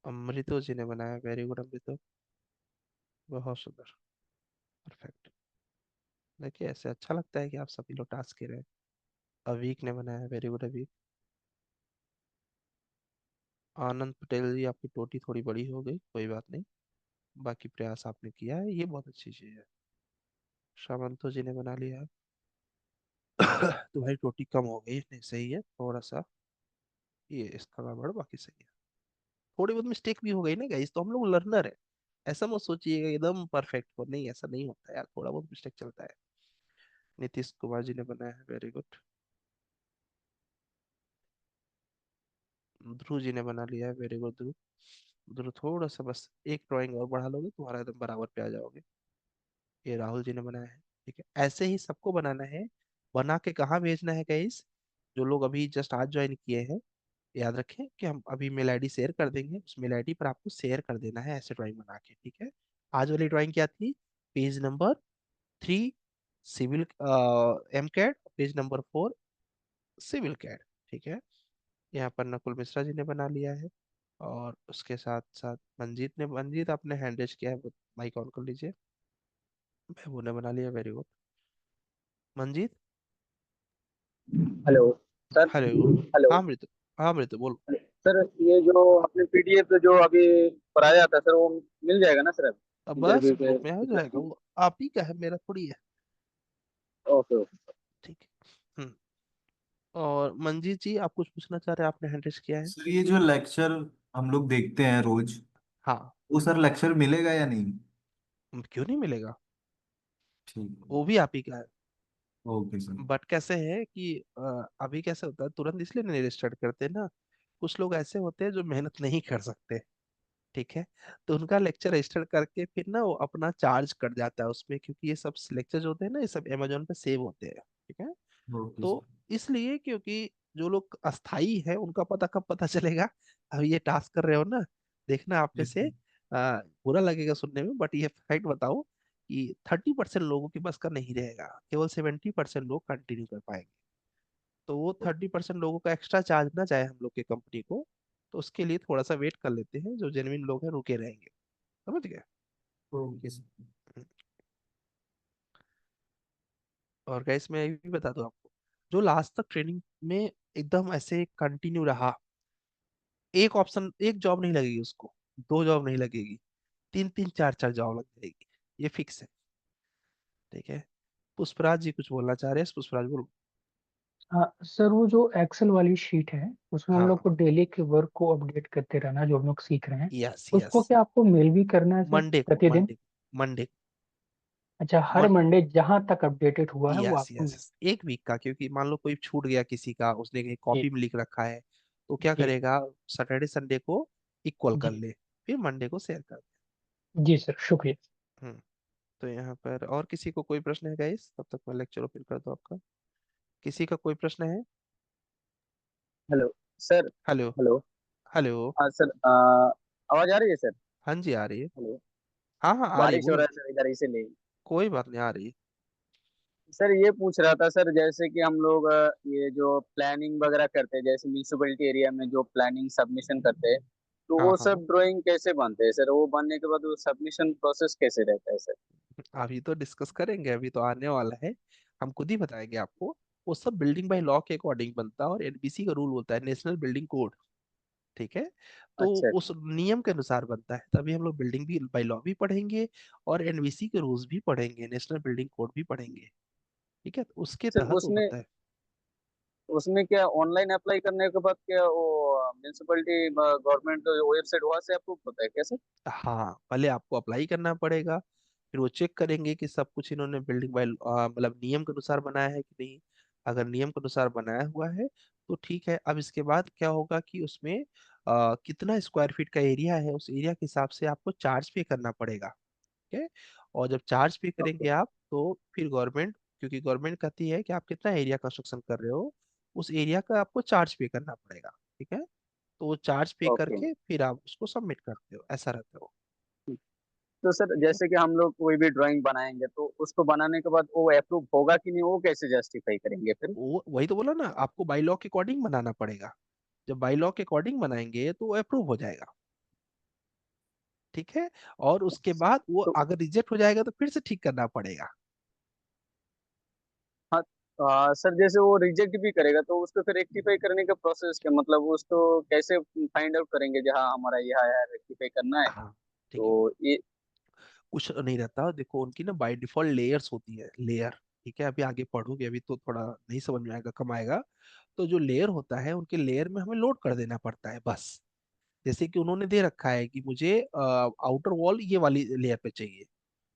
अमृतो जी ने बनाया, वेरी गुड अमृतो, बहुत सुंदर, परफेक्ट। देखिए ऐसे अच्छा लगता है कि आप सभी लोग टास्क कर रहे हैं। अवीक ने बनाया, वेरी गुड अवीक। आनंद पटेल जी, आपकी टोटी थोड़ी बड़ी हो गई, कोई बात नहीं, बाकी प्रयास आपने किया है, ये बहुत अच्छी चीज है। सामंतो जी ने बना लिया है। तुम्हारी टोटी कम हो गई, नहीं सही है, थोड़ा सा ये इसका गड़बड़, बाकी सही है। थोड़ी बहुत मिस्टेक भी हो गई ना गाइस, तो हम लोग लर्नर है, ऐसा मत सोचिएगा एकदम परफेक्ट हो, नहीं ऐसा नहीं होता यार, थोड़ा बहुत मिस्टेक चलता है। नीतीश कुमार जी ने बनाया है, वेरी गुड। ध्रुव जी ने बना लिया है, वेरी गुड ध्रुव। ध्रुव थोड़ा सा बस एक ड्राइंग और बढ़ा लोगे, तुम्हारा एकदम बराबर पे आ जाओगे। ये राहुल जी ने बनाया है। ठीक है, ऐसे ही सबको बनाना है। बना के कहाँ भेजना है गाइस, जो लोग अभी जस्ट आज ज्वाइन किए हैं, याद रखें कि हम अभी मेल आईडी शेयर कर देंगे, उस मेल आईडी पर आपको शेयर कर देना है ऐसे ड्राइंग बना के, ठीक है। आज वाली ड्राइंग क्या थी, page number 3 civil M CAD, page number 4 civil CAD. ठीक है, यहाँ पर नकुल मिश्रा जी ने बना लिया है, और उसके साथ साथ मंजीत ने, मंजीत आपने हैंड रेज किया है, माइक ऑन कर लीजिए। महबूब ने बना लिया, very good Manjeet. Hello sir. Hello. Hello हाँ मृत्यु, हाँ मृत्यु बोलो। सर, ये जो आपने पीडीएफ जो अभी पढ़ाया था सर, वो मिल जाएगा ना सर अब बस इंटरव्यू के ग्रुप में हो जाएगा वो, आप ही का है, मेरा थोड़ी है। Okay okay. ठीक है। और मंजीत जी आप कुछ पूछना चाह रहे हैं, आपने हैंड रेज किया है। सर ये जो लेक्चर हम लोग देखते हैं रोज, हाँ। वो सर लेक्चर मिलेगा या नहीं? क्यों नहीं मिलेगा, ठीक है। वो भी आप ही का है। Okay sir. बट कैसे है कि अभी कैसे होता है, तुरंत इसलिए नहीं रजिस्टर्ड करते ना, कुछ लोग ऐसे होते हैं जो मेहनत नहीं कर सकते। ठीक है, तो उनका लेक्चर रजिस्टर करके फिर ना वो अपना चार्ज कट जाता है उसमें, क्योंकि ये सब लेक्चर जो होते हैं ना, ये सब अमेजोन पे सेव होते हैं। ठीक है, ओके तो सर। इसलिए क्योंकि जो लोग अस्थाई है उनका पता कब पता चलेगा? अभी ये टास्क कर रहे हो ना, देखना आप में जी से बुरा लगेगा सुनने में, बट ये फैक्ट बताओ कि 30% लोगों के बस का नहीं रहेगा, केवल 70% लोग कंटिन्यू कर पाएंगे। तो वो 30% लोगों का एक्स्ट्रा चार्ज ना जाए हम लोग के कंपनी को, तो उसके लिए थोड़ा सा वेट कर लेते हैं, जो जेन्युइन लोग हैं रुके रहेंगे। समझ गए? Okay sir. और गाइस मैं ये भी बता दूं आपको, जो लास्ट तक ट्रेनिंग में एकदम ऐसे कंटिन्यू रहा, एक ऑप्शन, एक जॉब नहीं लगेगी उसको, दो जॉब नहीं लगेगी, तीन तीन चार चार जॉब लग जाएगी, ये फिक्स है। ठीक है? पुष्पराज जी कुछ बोलना चाह रहे हैं? पुष्पराज बोलो। हाँ सर, वो जो एक्सेल वाली शीट है उसमें हम लोग हाँ। को डेली के वर्क को अपडेट करते रहना, जो हम लोग सीख रहे हैं। Yes yes. उसको क्या आपको मेल भी करना है सर, मंडे को, प्रतिदिन? मंडे को, मंडे अच्छा, हर को। मंडे जहाँ तक अपडेटेड हुआ है वो यस आपको यस मिल। यस, एक वीक का, क्योंकि मान लो कोई छूट गया किसी का, उसने कहीं जी कॉपी में लिख रखा है, तो क्या जी करेगा, सैटरडे संडे को इक्वल कर जी ले, फिर मंडे को शेयर कर दे। जी सर, शुक्रिया। हम्म। तो यहाँ पर और किसी को कोई प्रश्न है गाइस? तब तक मैं लेक्चर ओपन कर दूं आपका। किसी का कोई प्रश्न है? Hello sir. Hello. Hello. Hello. हाँ सर, आवाज आ रही है सर? हाँ जी आ रही है। हेलो। हाँ हाँ आ रही है, बारिश हो रहा बोलो। है सर इधर, इसीलिए। कोई बात नहीं, आ रही है। सर ये पूछ रहा था सर, जैसे कि हम लोग ये जो प्लानिंग वगैरह करते हैं, जैसे म्यूनिसिपैलिटी एरिया में जो प्लानिंग सबमिशन करते हैं, तो हाँ वो हाँ। सब ड्राइंग कैसे बनते हैं सर? वो बनने के बाद वो सबमिशन प्रोसेस कैसे रहता है सर? अभी तो डिस्कस करेंगे, अभी तो आने वाला है, हम खुद ही बताएंगे आपको। वो सब बिल्डिंग बाय लॉ के अकॉर्डिंग बनता है, और एनबीसी का रूल होता है, नेशनल बिल्डिंग कोड। ठीक है? तो अच्छा उस नियम के अनुसार बनता है, तभी हम लोग बिल्डिंग भी बाय लॉ भी पढ़ेंगे, और एनबीसी के रूल्स भी पढ़ेंगे, नेशनल बिल्डिंग कोड भी पढ़ेंगे। ठीक है? तो उसके सर। तहत वो उसमें बनता है। उसमें क्या ऑनलाइन अप्लाई करने के बाद क्या वो म्यूनिसिपैलिटी गवर्नमेंट वेबसाइट वहां से अप्रूव होता है क्या सर? हाँ, पहले आपको अप्लाई करना पड़ेगा, फिर वो चेक करेंगे कि सब कुछ इन्होंने बिल्डिंग बाय मतलब नियम के अनुसार बनाया है कि नहीं। अगर नियम के अनुसार बनाया हुआ है तो ठीक है। अब इसके बाद क्या होगा कि उसमें कितना स्क्वायर फीट का एरिया है, उस एरिया के हिसाब से आपको चार्ज पे करना पड़ेगा। ठीक है? और जब चार्ज पे ओके। करेंगे आप, तो फिर गवर्नमेंट, क्योंकि गवर्नमेंट कहती है कि आप कितना एरिया कंस्ट्रक्शन कर रहे हो, उस एरिया का आपको चार्ज पे करना पड़ेगा। ठीक है? तो वो चार्ज पे ओके। करके फिर आप उसको सबमिट करते हो, ऐसा रहता है। तो सर ठीक है? जैसे कि हम लोग कोई भी ड्राइंग बनाएंगे तो उसको बनाने के बाद वो अप्रूव होगा कि नहीं, वो कैसे जस्टिफाई करेंगे फिर? वो वही तो बोला ना, आपको बाई लॉ के अकॉर्डिंग बनाना पड़ेगा। जब बाई लॉ के अकॉर्डिंग बनाएंगे तो वो अप्रूव हो जाएगा। ठीक है? और उसके बाद वो तो अगर रिजेक्ट हो जाएगा तो फिर से ठीक करना पड़ेगा। हाँ, सर जैसे वो रिजेक्ट भी करेगा तो उसको फिर रेक्टिफाई करने का प्रोसेस क्या, मतलब उसको कैसे फाइंड आउट करेंगे जहाँ हमारा यह है रेक्टिफाई करना है? हाँ। ठीक है। तो ये। कुछ नहीं रहता, देखो उनकी ना बाय डिफॉल्ट लेयर्स होती है, लेयर। ठीक है? अभी आगे पढ़ोगे, अभी तो थोड़ा नहीं समझ में आएगा, कम आएगा। तो जो लेयर होता है, उनके लेयर में हमें लोड कर देना पड़ता है बस। जैसे कि उन्होंने दे रखा है कि मुझे आउटर वॉल ये वाली लेयर पे चाहिए,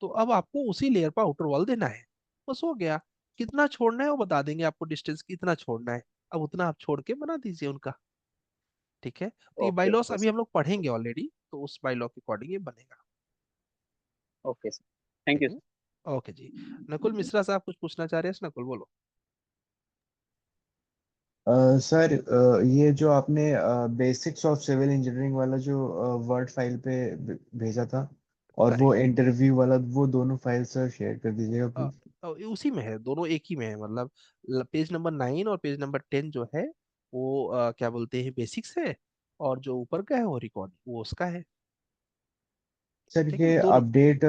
तो अब आपको उसी लेयर पर आउटर वॉल देना है। बस हो गया। कितना छोड़ना है वो बता देंगे आपको, डिस्टेंस कितना छोड़ना है, अब उतना आप छोड़ के बना दीजिए उनका। ठीक है? तो ये ओके बाइलॉस ओके अभी हम सर। लोग पढ़ेंगे ऑलरेडी, तो उस बाइलॉ के अकॉर्डिंग ये बनेगा। Okay sir. थैंक ठीक यू है? सर। ओके जी। नकुल मिश्रा साहब कुछ पूछना चाह रहे हैं? नकुल बोलो। सर, ये जो आपने बेसिक्स ऑफ सिविल इंजीनियरिंग वाला जो वर्ड फाइल पे भेजा था, और वो करेक्ट। इंटरव्यू वाला, वो दोनों फाइल सर शेयर कर दीजिएगा अ, प्लीज। उसी में है, दोनों एक ही में है, मतलब पेज नंबर 9 और पेज नंबर 10 जो है, वो क्या बोलते हैं, बेसिक्स है। और जो ऊपर का है वो रिकॉर्ड, वो उसका है। सर ठीक है? ये दोनों। अपडेट,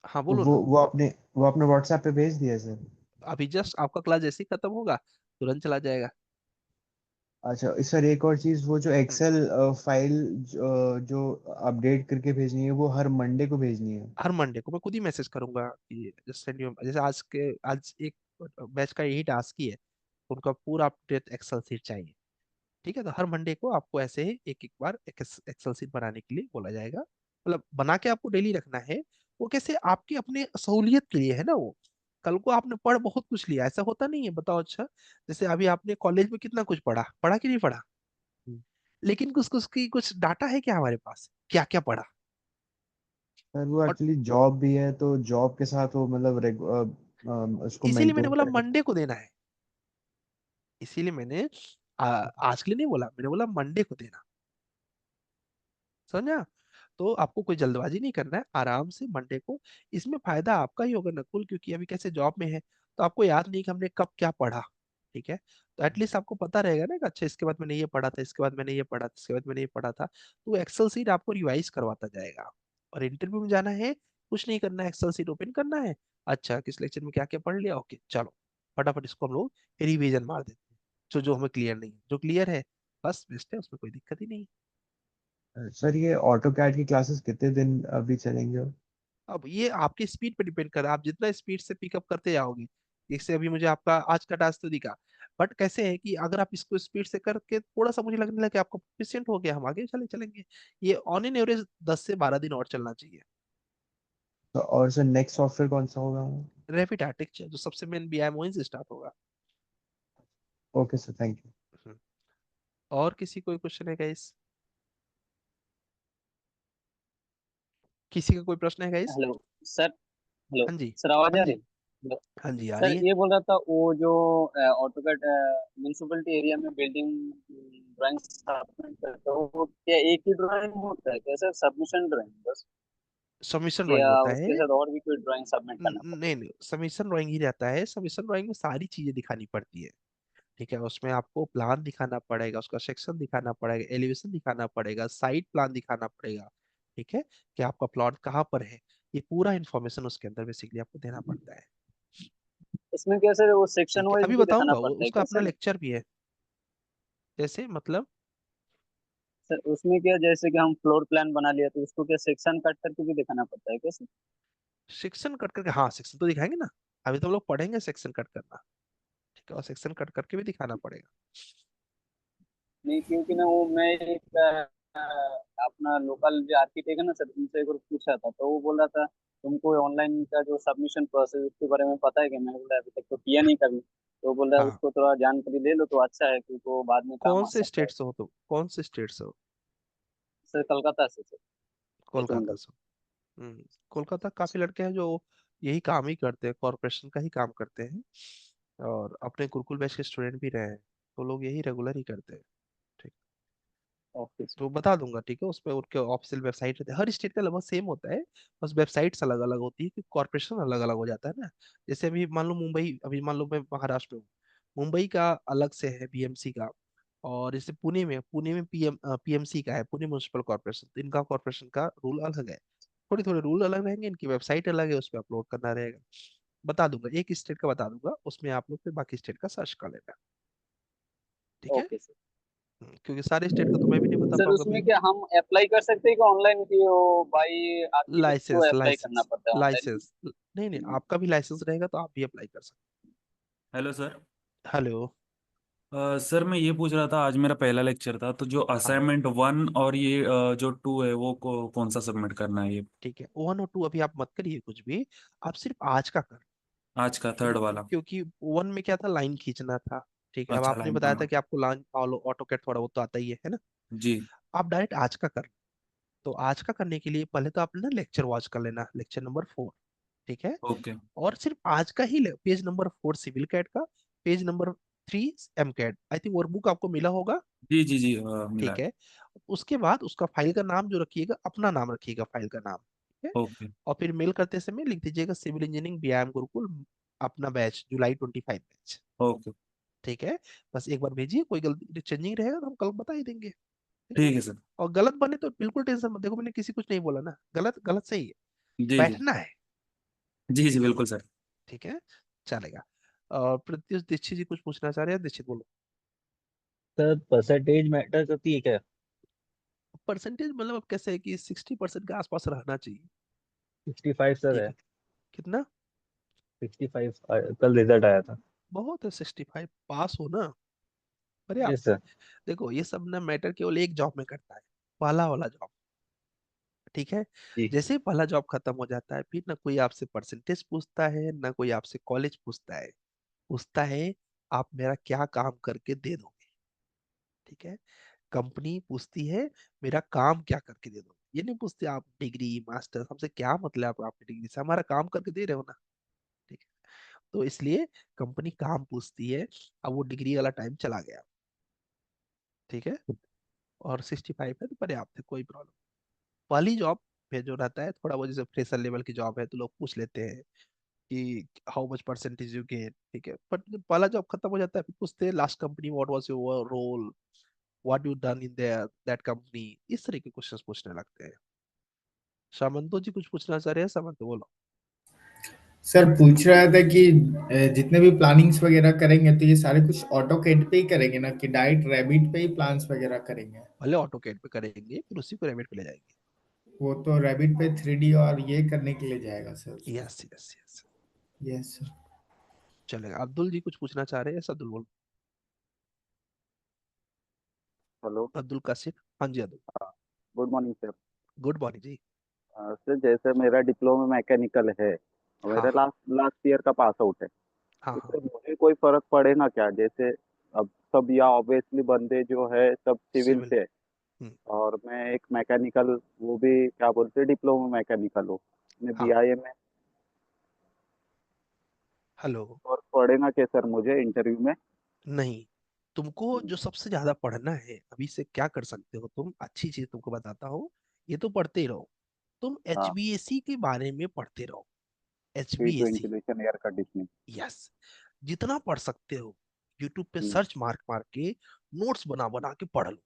हाँ बोलो वो ना। वो आपने व्हाट्सएप पे भेज दिया है सर? अभी जस्ट आपका क्लास जैसे ही खत्म होगा तुरंत चला जाएगा। अच्छा सर, एक और चीज़, वो जो हम्म, एक्सेल फाइल जो अपडेट करके भेजनी है, वो हर मंडे को भेजनी है? हर मंडे को मैं खुद ही मैसेज करूंगा कि जस्ट सेंड यू, जैसे आज एक बैच का यही टास्क ही है, उनका पूरा अपडेट एक्सेल सीट चाहिए। ठीक है? तो हर मंडे को आपको ऐसे ही एक एक बार एक एक्सेल सीट बनाने के लिए बोला जाएगा, मतलब बना के आपको डेली रखना है। वो कैसे आपकी अपने सहूलियत के लिए है ना वो। कल को आपने पढ़ बहुत कुछ लिया, ऐसा होता नहीं है, बताओ। अच्छा, जैसे अभी आपने कॉलेज में कितना कुछ पढ़ा, पढ़ा कि नहीं पढ़ा? लेकिन कुछ कुछ की कुछ डाटा है क्या हमारे पास, क्या क्या पढ़ा? सर वो और एक्चुअली जॉब भी है, तो जॉब के साथ वो मतलब उसको इसीलिए मैंने मेंटेन बोला करके। मंडे को देना है। इसीलिए मैंने आज के लिए नहीं बोला, मैंने बोला मंडे को देना, समझा? तो आपको कोई जल्दबाजी नहीं करना है, आराम से मंडे को। इसमें फायदा आपका ही होगा नकुल, क्योंकि अभी कैसे जॉब में है तो आपको याद नहीं कि हमने कब क्या पढ़ा। ठीक है, तो एटलीस्ट आपको पता रहेगा ना कि अच्छा इसके बाद मैंने ये पढ़ा था, इसके बाद मैंने ये पढ़ा था, इसके बाद मैंने ये पढ़ा था। तो एक्सेल सीट आपको रिवाइज करवाता जाएगा। और इंटरव्यू में जाना है, कुछ नहीं करना है, एक्सेल सीट ओपन करना है। अच्छा किस लेक्चर में क्या क्या पढ़ लिया, ओके चलो फटाफट इसको हम लोग रिवीजन मार देते हैं। जो जो हमें क्लियर नहीं है, जो क्लियर है बस बेस्ट है, उसमें कोई दिक्कत ही नहीं है। सर ये ऑटो कैड की क्लासेस कितने दिन अभी चलेंगे? अब ये आपकी स्पीड पे डिपेंड कर रहा है, आप जितना स्पीड से पिकअप करते जाओगे। जैसे अभी मुझे आपका आज का टास्क तो दिखा, बट कैसे है कि अगर आप इसको स्पीड से करके थोड़ा सा मुझे लगने लगा कि आपको प्रोफिशिएंट हो गया, हम आगे चले चलेंगे। ये ऑन एन एवरेज 10 से 12 दिन और चलना चाहिए। तो और सर नेक्स्ट सॉफ्टवेयर कौन सा होगा? रैपिड आर्टिक जो सबसे मेन बीआईएमओ से स्टार्ट होगा। Okay sir, thank you. Hmm. और किसी कोई क्वेश्चन है गाइस? किसी का कोई प्रश्न है गाइस? Hello sir. हेलो हाँ जी। सर, आवाज हाँ आ रही जी। है? हेलो हाँ जी आ सर, रही है। ये बोल रहा था वो जो ऑटोकैड म्यूनसिपलिटी एरिया में बिल्डिंग ड्राइंग सबमिट करते हो, वो क्या एक ही ड्राइंग होता है क्या सर? सबमिशन ड्राइंग बस, सबमिशन ड्राइंग या होता है। उसके साथ और भी कोई ड्राइंग सबमिट करना पड़ता नहीं नहीं, सबमिशन ड्राइंग ही रहता है। सबमिशन ड्राइंग में सारी चीजें दिखानी पड़ती है। ठीक है, उसमें आपको प्लान दिखाना पड़ेगा, उसका सेक्शन दिखाना पड़ेगा, एलिवेशन दिखाना पड़ेगा, साइट प्लान दिखाना पड़ेगा। ठीक है, कि आपका प्लॉट कहाँ पर है, ये पूरा इन्फॉर्मेशन उसके अंदर बेसिकली आपको देना पड़ता है। है? इसमें क्या सर वो सेक्शन ठीक है, वाइज अभी भी दिखाना बताऊंगा, वो पड़ता है उसका क्या अपना सर? लेक्चर भी है। जैसे मतलब सर उसमें क्या, जैसे कि हम फ्लोर प्लान बना लिया तो उसको क्या सेक्शन कट करके भी दिखाना पड़ता है क्या सर? सेक्शन कट करके, हाँ सेक्शन तो दिखाएंगे ना। अभी तो हम लोग पढ़ेंगे सेक्शन कट करना। ठीक है, और सेक्शन कट करके भी दिखाना पड़ेगा। नहीं, क्योंकि ना वो मैं एक अपना लोकल जो आर्किटेक्ट है ना सर, उनसे एक बार पूछा था तो वो बोल रहा था तुमको ऑनलाइन का जो सबमिशन प्रोसेस उसके बारे में पता है क्या? मैं बोला अभी तक तो किया नहीं कभी। तो बोल रहा है हाँ, उसको थोड़ा जानकारी ले लो तो अच्छा है, क्योंकि वो बाद में काम कौन आ से सकता है। स्टेट से हो तुम, कौन से स्टेट से हो? सर कलकत्ता से सर, वेस्ट कोलकाता बंगाल। से। कोलकाता काफी लड़के हैं जो यही काम ही करते हैं, कॉरपोरेशन का ही काम करते हैं। और अपने गुरुकुल बैच के स्टूडेंट भी रहे हैं, तो लोग यही रेगुलर ही करते हैं। ठीक, ओके सर। तो बता दूंगा। ठीक है, उसमें उनके ऑफिशियल वेबसाइट रहते हैं, हर स्टेट का लगभग सेम होता है। बस वेबसाइट्स अलग अलग होती है, कि कॉरपोरेशन अलग अलग हो जाता है ना। जैसे अभी मान लो मुंबई, अभी मान लो मैं महाराष्ट्र में हूँ, मुंबई का अलग से है बीएमसी का। और जैसे पुणे में पीएमसी का है, पुणे म्यूनिसिपल कॉर्पोरेशन, तो इनका कॉर्पोरेशन का रूल अलग है। थोड़े थोड़े रूल अलग रहेंगे, इनकी वेबसाइट अलग है, उस पर अपलोड करना रहेगा। बता दूंगा, एक स्टेट का बता दूंगा, उसमें आप लोग फिर बाकी स्टेट का सर्च कर लेना। ठीक है। Okay sir. क्योंकि सारे स्टेट का तो मैं भी नहीं बता सर पाऊंगा उसमें भैया। क्या हम अप्लाई कर सकते हैं कि ऑनलाइन की वो बाई आर्किटेक्ट को लाइसेंस अप्लाई करना लाइसेंस पड़ता है ऑनलाइन? लाइसेंस नहीं नहीं, आपका भी लाइसेंस रहेगा तो आप भी अप्लाई कर सकते हेलो सर। हैं। हेलो। सर मैं ये पूछ रहा था, आज मेरा पहला लेक्चर था, तो जो हाँ असाइनमेंट 1 और ये जो 2 है वो कौन सा सबमिट करना है ये? ठीक है, 1 और 2 अभी आप मत करिए कुछ भी, आप सिर्फ आज का कर। आज का थर्ड वाला? क्योंकि 1 में क्या था, लाइन खींचना था। ठीक है, अब अच्छा, आपने लाइन बताया था करना। कि आपको लाइन ऑटो कैट थोड़ा बहुत तो आता ही है ना। जी। आप डायरेक्ट आज का कर। तो आज का करने के लिए पहले तो आप ना लेक्चर वॉच कर लेना, लेक्चर नंबर 4। ठीक है, ओके। और सिर्फ आज का ही पेज नंबर 4 सिविल कैट का, page number 3 M CAD, I think workbook आपको मिला होगा। जी जी जी, मिला ठीक है। है, उसके बाद उसका फाइल का नाम जो रखिएगा, अपना नाम रखिएगा फाइल का नाम। ठीक है, ओके। और फिर मेल करते समय लिख दीजिएगा सिविल इंजीनियरिंग बीआईएम गुरुकुल, अपना बैच जुलाई 25 बैच। ओके। ठीक है, बस एक बार भेजिए, कोई गलती चेंजिंग रहेगा तो हम कल बता ही देंगे। ठीक है, ठीक है सर। और गलत बने तो बिल्कुल टेंशन मत, देखो मैंने किसी कुछ नहीं बोला ना, गलत गलत सही है, जी जी बैठना है। जी जी, बिल्कुल सर। ठीक है, चलेगा। और प्रत्युष दीक्षित जी कुछ पूछना चाह रहे हैं, दीक्षित बोलो। सर परसेंटेज मैटर करती है क्या? परसेंटेज मतलब अब कैसे है कि 60% के आसपास रहना चाहिए। 65 सर ठीक है। है, कितना? 65 कल रिजल्ट आया था। बहुत है, 65 पास हो ना, यस पर्याप्त है। सर। देखो ये सब ना मैटर केवल एक जॉब में करता है, पहला वाला जॉब। ठीक है, जी। जैसे ही पहला जॉब खत्म हो जाता है, फिर ना कोई आपसे परसेंटेज पूछता है, ना कोई आपसे कॉलेज पूछता है। पूछता है आप मेरा क्या काम करके दे दोगे। ठीक है, कंपनी पूछती है मेरा काम क्या करके दे दोगे, ये नहीं पूछते आप डिग्री मास्टर, हमसे क्या मतलब, आपकी डिग्री से हमारा काम करके दे रहे हो ना। ठीक है, तो इसलिए कंपनी काम पूछती है। अब वो डिग्री वाला टाइम चला गया, ठीक है। और 65 है तो पर्याप्त है, कोई प्रॉब्लम। पहली जॉब पे जो रहता है थोड़ा बहुत, जैसे फ्रेशर लेवल की जॉब है तो लोग पूछ लेते हैं कि how much percentage you gain, ठीक है। बट जब पहला जॉब खत्म हो जाता है फिर पूछते हैं last company what was your role, what you done in there that company, इस तरह के क्वेश्चंस पूछने लगते हैं। सामंतो जी कुछ पूछना चाह रहे हैं, सामंतो बोलो। सर पूछ रहा था कि जितने भी प्लानिंग्स वगैरह करेंगे तो ये सारे कुछ ऑटो कैड पे ही करेंगे ना, कि डायरेक्ट रैबिट पे ही प्लान्स वगैरह करेंगे? पहले ऑटो कैड पे करेंगे फिर उसी को रेमिट पे ले जाएंगे। वो तो रैबिट पे 3D और ये करने के लिए जाएगा सर उसको। Yes yes yes. Yes sir. चलेगा। अब्दुल जी कुछ पूछना चाह रहे हैं, अब्दुल बोलो। हेलो। अब्दुल कासिफ, हाँ जी Abdul. Good morning sir. Good morning जी। सर जैसे मेरा डिप्लोमा मैकेनिकल है, हाँ मेरा हाँ लास्ट लास्ट ईयर का पास आउट है, हाँ हाँ। इससे मुझे कोई फर्क पड़ेगा क्या? जैसे अब सब या ऑब्वियसली बंदे जो है सब सिविल सिविल। से है, और मैं एक मैकेनिकल, वो भी क्या बोलते हैं डिप्लोमा मैकेनिकल हो, मैं हाँ। बीआईए में, हेलो। फर्क पड़ेगा क्या सर मुझे इंटरव्यू में? नहीं, तुमको जो सबसे ज्यादा पढ़ना है अभी से क्या कर सकते हो तुम, अच्छी चीज तुमको बताता हूँ। ये तो पढ़ते ही रहो। तुम हाँ। HVAC के बारे में पढ़ते रहो। Heat HVAC। Ventilation air conditioning. Yes. जितना पढ़ सकते हो यूट्यूब पे हम्म। सर्च मार मार के नोट्स बना बना के पढ़ लो,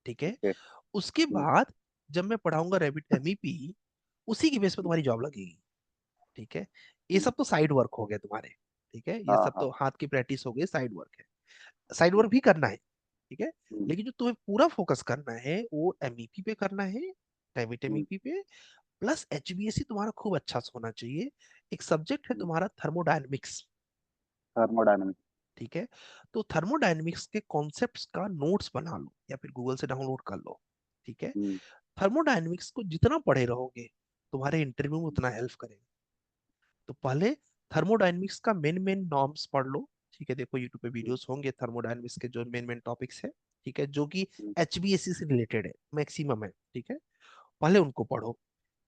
ठीक है। ओके। उसके हम्म। बाद जब मैं पढ़ाऊंगा रैबिट MEP, उसी की बेस पे तुम्हारी जॉब लगेगी, ठीक है। ये हम्म। सब तो साइड वर्क हो गए तुम्हारे, ठीक है। ये हाँ सब हाँ। तो हाथ की प्रैक्टिस हो गई, साइड वर्क है। साइड वर्क भी करना है, ठीक है। हम्म। लेकिन जो तुम्हें पूरा फोकस करना है वो MEP पे करना है, रैबिट हम्म। MEP पे। प्लस HVAC तुम्हारा खूब अच्छा से होना चाहिए। एक सब्जेक्ट है हम्म। तुम्हारा थर्मोडायनेमिक्स, थर्मोडायनामिक्स। ठीक है। तो थर्मोडायनेमिक्स के कॉन्सेप्ट्स का नोट्स बना लो या फिर गूगल से डाउनलोड कर लो, ठीक है। हम्म। थर्मोडायनेमिक्स को जितना पढ़े रहोगे तुम्हारे इंटरव्यू में उतना हेल्प करेगा। तो पहले थर्मोडायनेमिक्स का मेन मेन नॉर्म्स पढ़ लो, ठीक है। देखो यूट्यूब पे वीडियोस होंगे थर्मोडायनेमिक्स के जो मेन मेन टॉपिक्स है, ठीक है, जो कि हम्म। HVAC से रिलेटेड है, मैक्सिमम है, ठीक है। पहले उनको पढ़ो।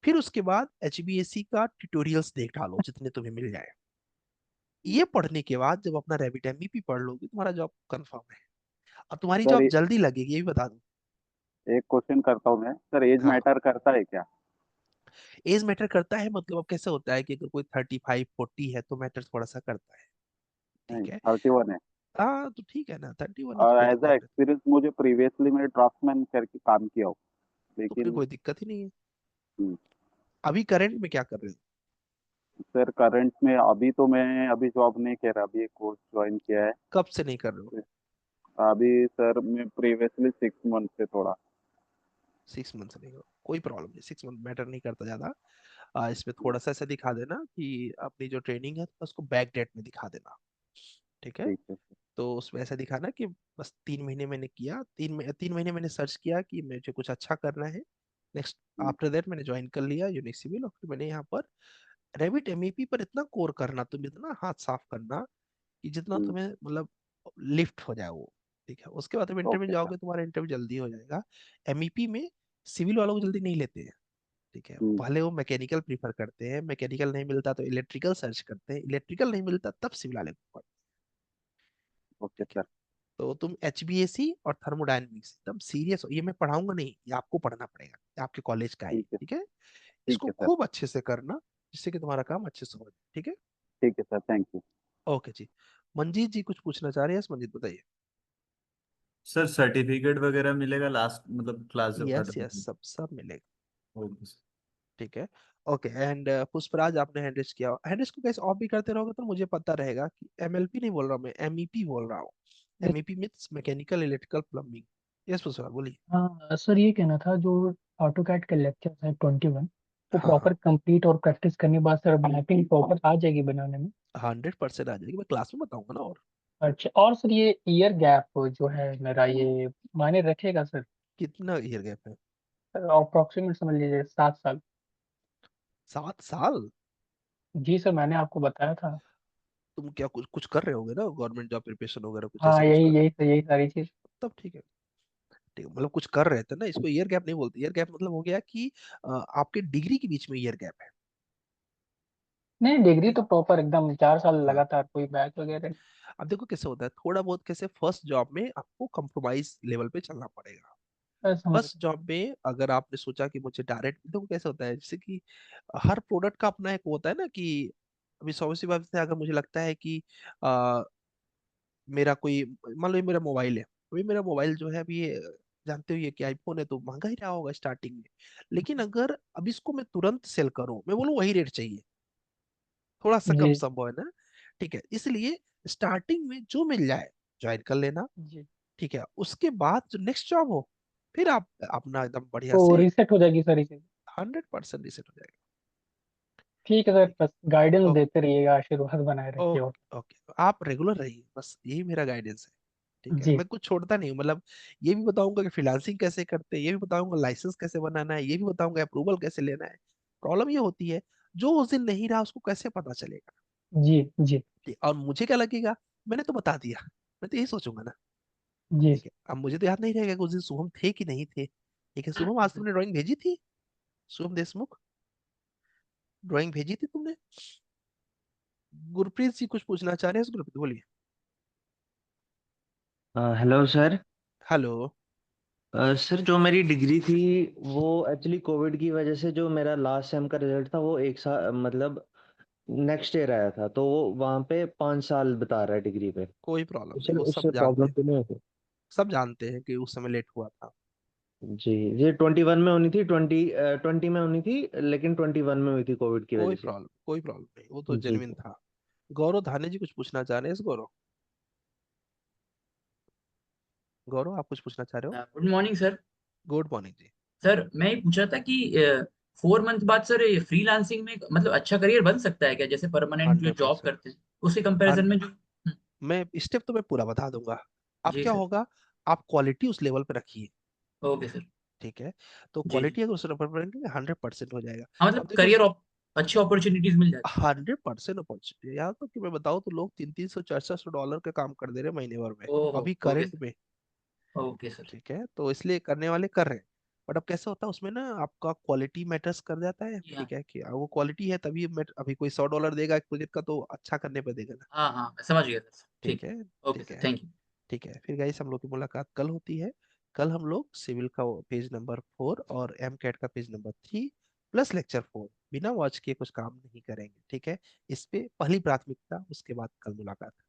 फिर उसके बाद HVAC का ट्यूटोरियल्स देख डालो जितने तुम्हें मिल जाए। हम्म। ये पढ़ने के बाद जब अपना रैबिट MEP पढ़ लोगे तुम्हारा जॉब कंफर्म है। अब तुम्हारी सर जॉब जल्दी लगेगी ये भी बता दूं। एक क्वेश्चन करता हूँ मैं, सर एज हाँ। मैटर करता है क्या? एज मैटर करता है, मतलब अब कैसे होता है कि अगर कोई 35 40 है तो मैटर थोड़ा सा करता है, नहीं, ठीक है। 31 है। हाँ तो ठीक है ना, 31 है तो और कोई एज अ दिक्कत नहीं। एक्सपीरियंस मुझे प्रीवियसली मैंने ड्राफ्टमैन करके काम किया हो, तो फिर लेकिन कोई दिक्कत ही नहीं है। हम्म, अभी करंट में क्या कर रहे हो? सर करंट में अभी तो मैं अभी जॉब नहीं कर रहा, अभी एक कोर्स ज्वाइन किया है। कब से नहीं कर रहे हो? अभी सर मैं प्रीवियसली 6 मंथ से थोड़ा। 6 मंथ से नहीं हो, कोई प्रॉब्लम नहीं, 6 मंथ मैटर नहीं करता ज्यादा। इसमें थोड़ा सा ऐसा दिखा देना कि अपनी जो ट्रेनिंग है तो उसको बैक डेट में दिखा देना, ठीक है। ठीक है सर। तो उसमें ऐसा दिखाना कि बस 3 महीने मैंने किया, 3 महीने मैंने सर्च किया कि मुझे कुछ अच्छा करना है। Next hmm. आफ्टर दैट मैंने ज्वाइन कर लिया यूनिक सिविल, और फिर मैंने यहाँ पर रेविट MEP पर इतना कोर करना, तुम इतना हाथ साफ करना कि जितना हम्म। तुम्हें मतलब लिफ्ट हो जाए वो, ठीक है। उसके बाद तुम इंटरव्यू ओके सर। जाओगे तुम्हारा इंटरव्यू जल्दी हो जाएगा। MEP में सिविल वालों को जल्दी नहीं लेते हैं, ठीक है। हम्म। पहले वो मैकेनिकल प्रीफर करते हैं, मैकेनिकल नहीं मिलता तो इलेक्ट्रिकल सर्च करते हैं, इलेक्ट्रिकल नहीं मिलता तब सिविल वाले को पढ़ते हैं, ओके ठीक है। सर। तो तुम HVAC और थर्मोडायनेमिक्स एकदम सीरियस हो, ये मैं पढ़ाऊंगा नहीं, ये आपको पढ़ना पड़ेगा, ये आपके कॉलेज का है, ठीक है। ठीक है। ठीक इसको है सर। खूब अच्छे से करना जिससे कि तुम्हारा काम अच्छे से हो जाए, ठीक है। ठीक है सर, थैंक यू। ओके जी। मंजीत जी कुछ पूछना चाह रहे हैं, मंजीत बताइए। सर सर्टिफिकेट वगैरह मिलेगा लास्ट, मतलब क्लास जब यस खत्म यस, होगी? सब मिलेगा, ओके सर। ठीक है। ओके। एंड पुष्पराज आपने हैंडल्स किया, हैंडल्स को कैसे ऑफ भी करते रहोगे तो मुझे पता रहेगा कि MLP नहीं बोल रहा हूँ मैं, MEP बोल रहा हूँ। MEP means mechanical electrical plumbing. Yes Pushpraj बोलिए। हाँ सर, ये कहना था जो ऑटो कैड के लेक्चर है 21, वो हाँ हाँ, प्रॉपर कंप्लीट और प्रैक्टिस करने के बाद सर मैपिंग प्रॉपर आ जाएगी बनाने में? 100% आ जाएगी, मैं क्लास में बताऊंगा ना। और अच्छा, और सर ये ईयर गैप जो है मेरा, ये मायने रखेगा सर? कितना ईयर गैप है? अप्रोक्सीमेट समझ लीजिए 7 साल। 7 साल? जी सर, मैंने आपको बताया था। तुम क्या कुछ कुछ कर रहे होगे ना, गवर्नमेंट जॉब प्रिपरेशन वगैरह कुछ हाँ, ऐसा कुछ यही कर? यही सर, यही सारी चीज। तब ठीक है, ठीक है। मतलब कुछ कर रहे थे ना, इसको ईयर गैप नहीं बोलते। ईयर गैप मतलब हो गया कि आपके डिग्री के बीच में ईयर गैप है, नहीं, डिग्री तो प्रॉपर एकदम 4 साल हाँ। लगातार, कोई बैक वगैरह नहीं। अब देखो कैसे होता है, थोड़ा बहुत कैसे फर्स्ट जॉब में आपको कंप्रोमाइज लेवल पे चलना पड़ेगा। बस समझ फर्स्ट जॉब में अगर आपने सोचा कि मुझे डायरेक्ट, देखो कैसे होता है, जैसे कि हर प्रोडक्ट का अपना एक होता है ना कि अभी सौ सी बात है, अगर मुझे लगता है कि आ, मेरा कोई, मान लो ये मेरा मोबाइल है, अभी मेरा मोबाइल जो है अभी जानते हो ये कि आईफोन है तो महंगा ही रहा होगा स्टार्टिंग में। लेकिन अगर अब इसको मैं तुरंत सेल करूं, मैं बोलूं वही रेट चाहिए, थोड़ा सा कम जी संभव है ना। ठीक है, इसलिए स्टार्टिंग में जो मिल जाए ज्वाइन कर लेना। जी। ठीक है, उसके बाद जो नेक्स्ट जॉब हो, फिर आप अपना एकदम बढ़िया तो से रीसेट हो जाएगी सारी चीज। 100% रिसेट हो जाएगा। ठीक है सर, ठीक बस गाइडेंस है। देते रहिएगा, आशीर्वाद बनाए रखिए, और ओके ओके, आप रेगुलर रहिए, बस यही मेरा गाइडेंस है। ठीक है, जी मैं कुछ छोड़ता नहीं हूँ, मतलब ये भी बताऊंगा कि फ्रीलांसिंग कैसे करते हैं, ये भी बताऊंगा लाइसेंस कैसे बनाना है, ये भी बताऊंगा अप्रूवल कैसे लेना है। प्रॉब्लम ये होती है, जो उस दिन नहीं रहा उसको कैसे पता चलेगा। जी जी और मुझे क्या लगेगा, मैंने तो बता दिया, मैं तो यही सोचूंगा ना। जी। ठीक है, अब मुझे तो याद नहीं रहेगा कि उस दिन शुभम थे कि नहीं थे। ठीक है, शुभम आज तुमने ड्राइंग भेजी थी? शुभम देशमुख, ड्राइंग भेजी थी तुमने? गुरप्रीत जी कुछ पूछना चाह रहे हैं, गुरप्रीत बोलिए। Hello sir. हेलो। सर जो मेरी डिग्री थी वो एक्चुअली कोविड की वजह से, जो मेरा लास्ट सेम का रिजल्ट था वो एक साल मतलब नेक्स्ट ईयर आया था, तो वो वहाँ पे 5 साल बता रहा है डिग्री पे। कोई तो प्रॉब्लम नहीं, सर वो उससे सब जानते प्रॉब्लम हैं। तो नहीं होती? सब जानते हैं कि उस समय लेट हुआ था। जी, ये 21 में होनी थी, 20 में होनी थी, लेकिन 21 में हुई थी कोविड की वजह से। कोई प्रॉब्लम नहीं, वो तो जी जेन्युइन सर। था। गौरव धाने जी कुछ पूछना चाह रहे हैं, इस गौरव, गौरव आप कुछ पूछना चाह रहे हो? Good morning sir. Good morning जी। सर मैं ये पूछ रहा था कि 4 मंथ बाद सर ये फ्रीलांसिंग में मतलब अच्छा करियर बन सकता है क्या, जैसे परमानेंट जो हंड्रेड जॉब परसेंट करते हैं उसके कंपैरिजन में जो मैं स्टेप तो मैं पूरा बता दूंगा। अब जी क्या सर। होगा, आप क्वालिटी उस लेवल पे रखिए। Okay sir. ठीक है, तो जी जी। क्वालिटी अगर उस लेवल पर रखेंगे 100% हो जाएगा। हाँ अब मतलब देखो, करियर अच्छी अपॉर्चुनिटीज मिल जाती 100% अपॉर्चुनिटी, यहाँ तक कि मैं बताऊँ तो लोग 300-400 डॉलर का काम कर दे रहे हैं महीने भर में, है। ओहो। अभी ओके करंट सर। में। Okay sir. ठीक है, तो इसलिए करने वाले कर रहे हैं। बट अब कैसे होता है उसमें ना, आपका क्वालिटी मैटर्स कर जाता है। जी हाँ। ठीक है, कि वो क्वालिटी है तभी अभी कोई $100 देगा एक प्रोजेक्ट का तो अच्छा करने पे देगा ना। हाँ हाँ मैं समझ गया सर, ठीक ठीक है। है। ओके ठीक सर, है। Thank you. ठीक है, फिर गाइस हम लोग की मुलाकात कल होती है। कल हम लोग सिविल का पेज नंबर 4 और एम कैट का पेज नंबर 3 प्लस लेक्चर 4 बिना वॉच किए कुछ काम नहीं करेंगे। ठीक है, इस पे पहली प्राथमिकता, उसके बाद कल मुलाकात।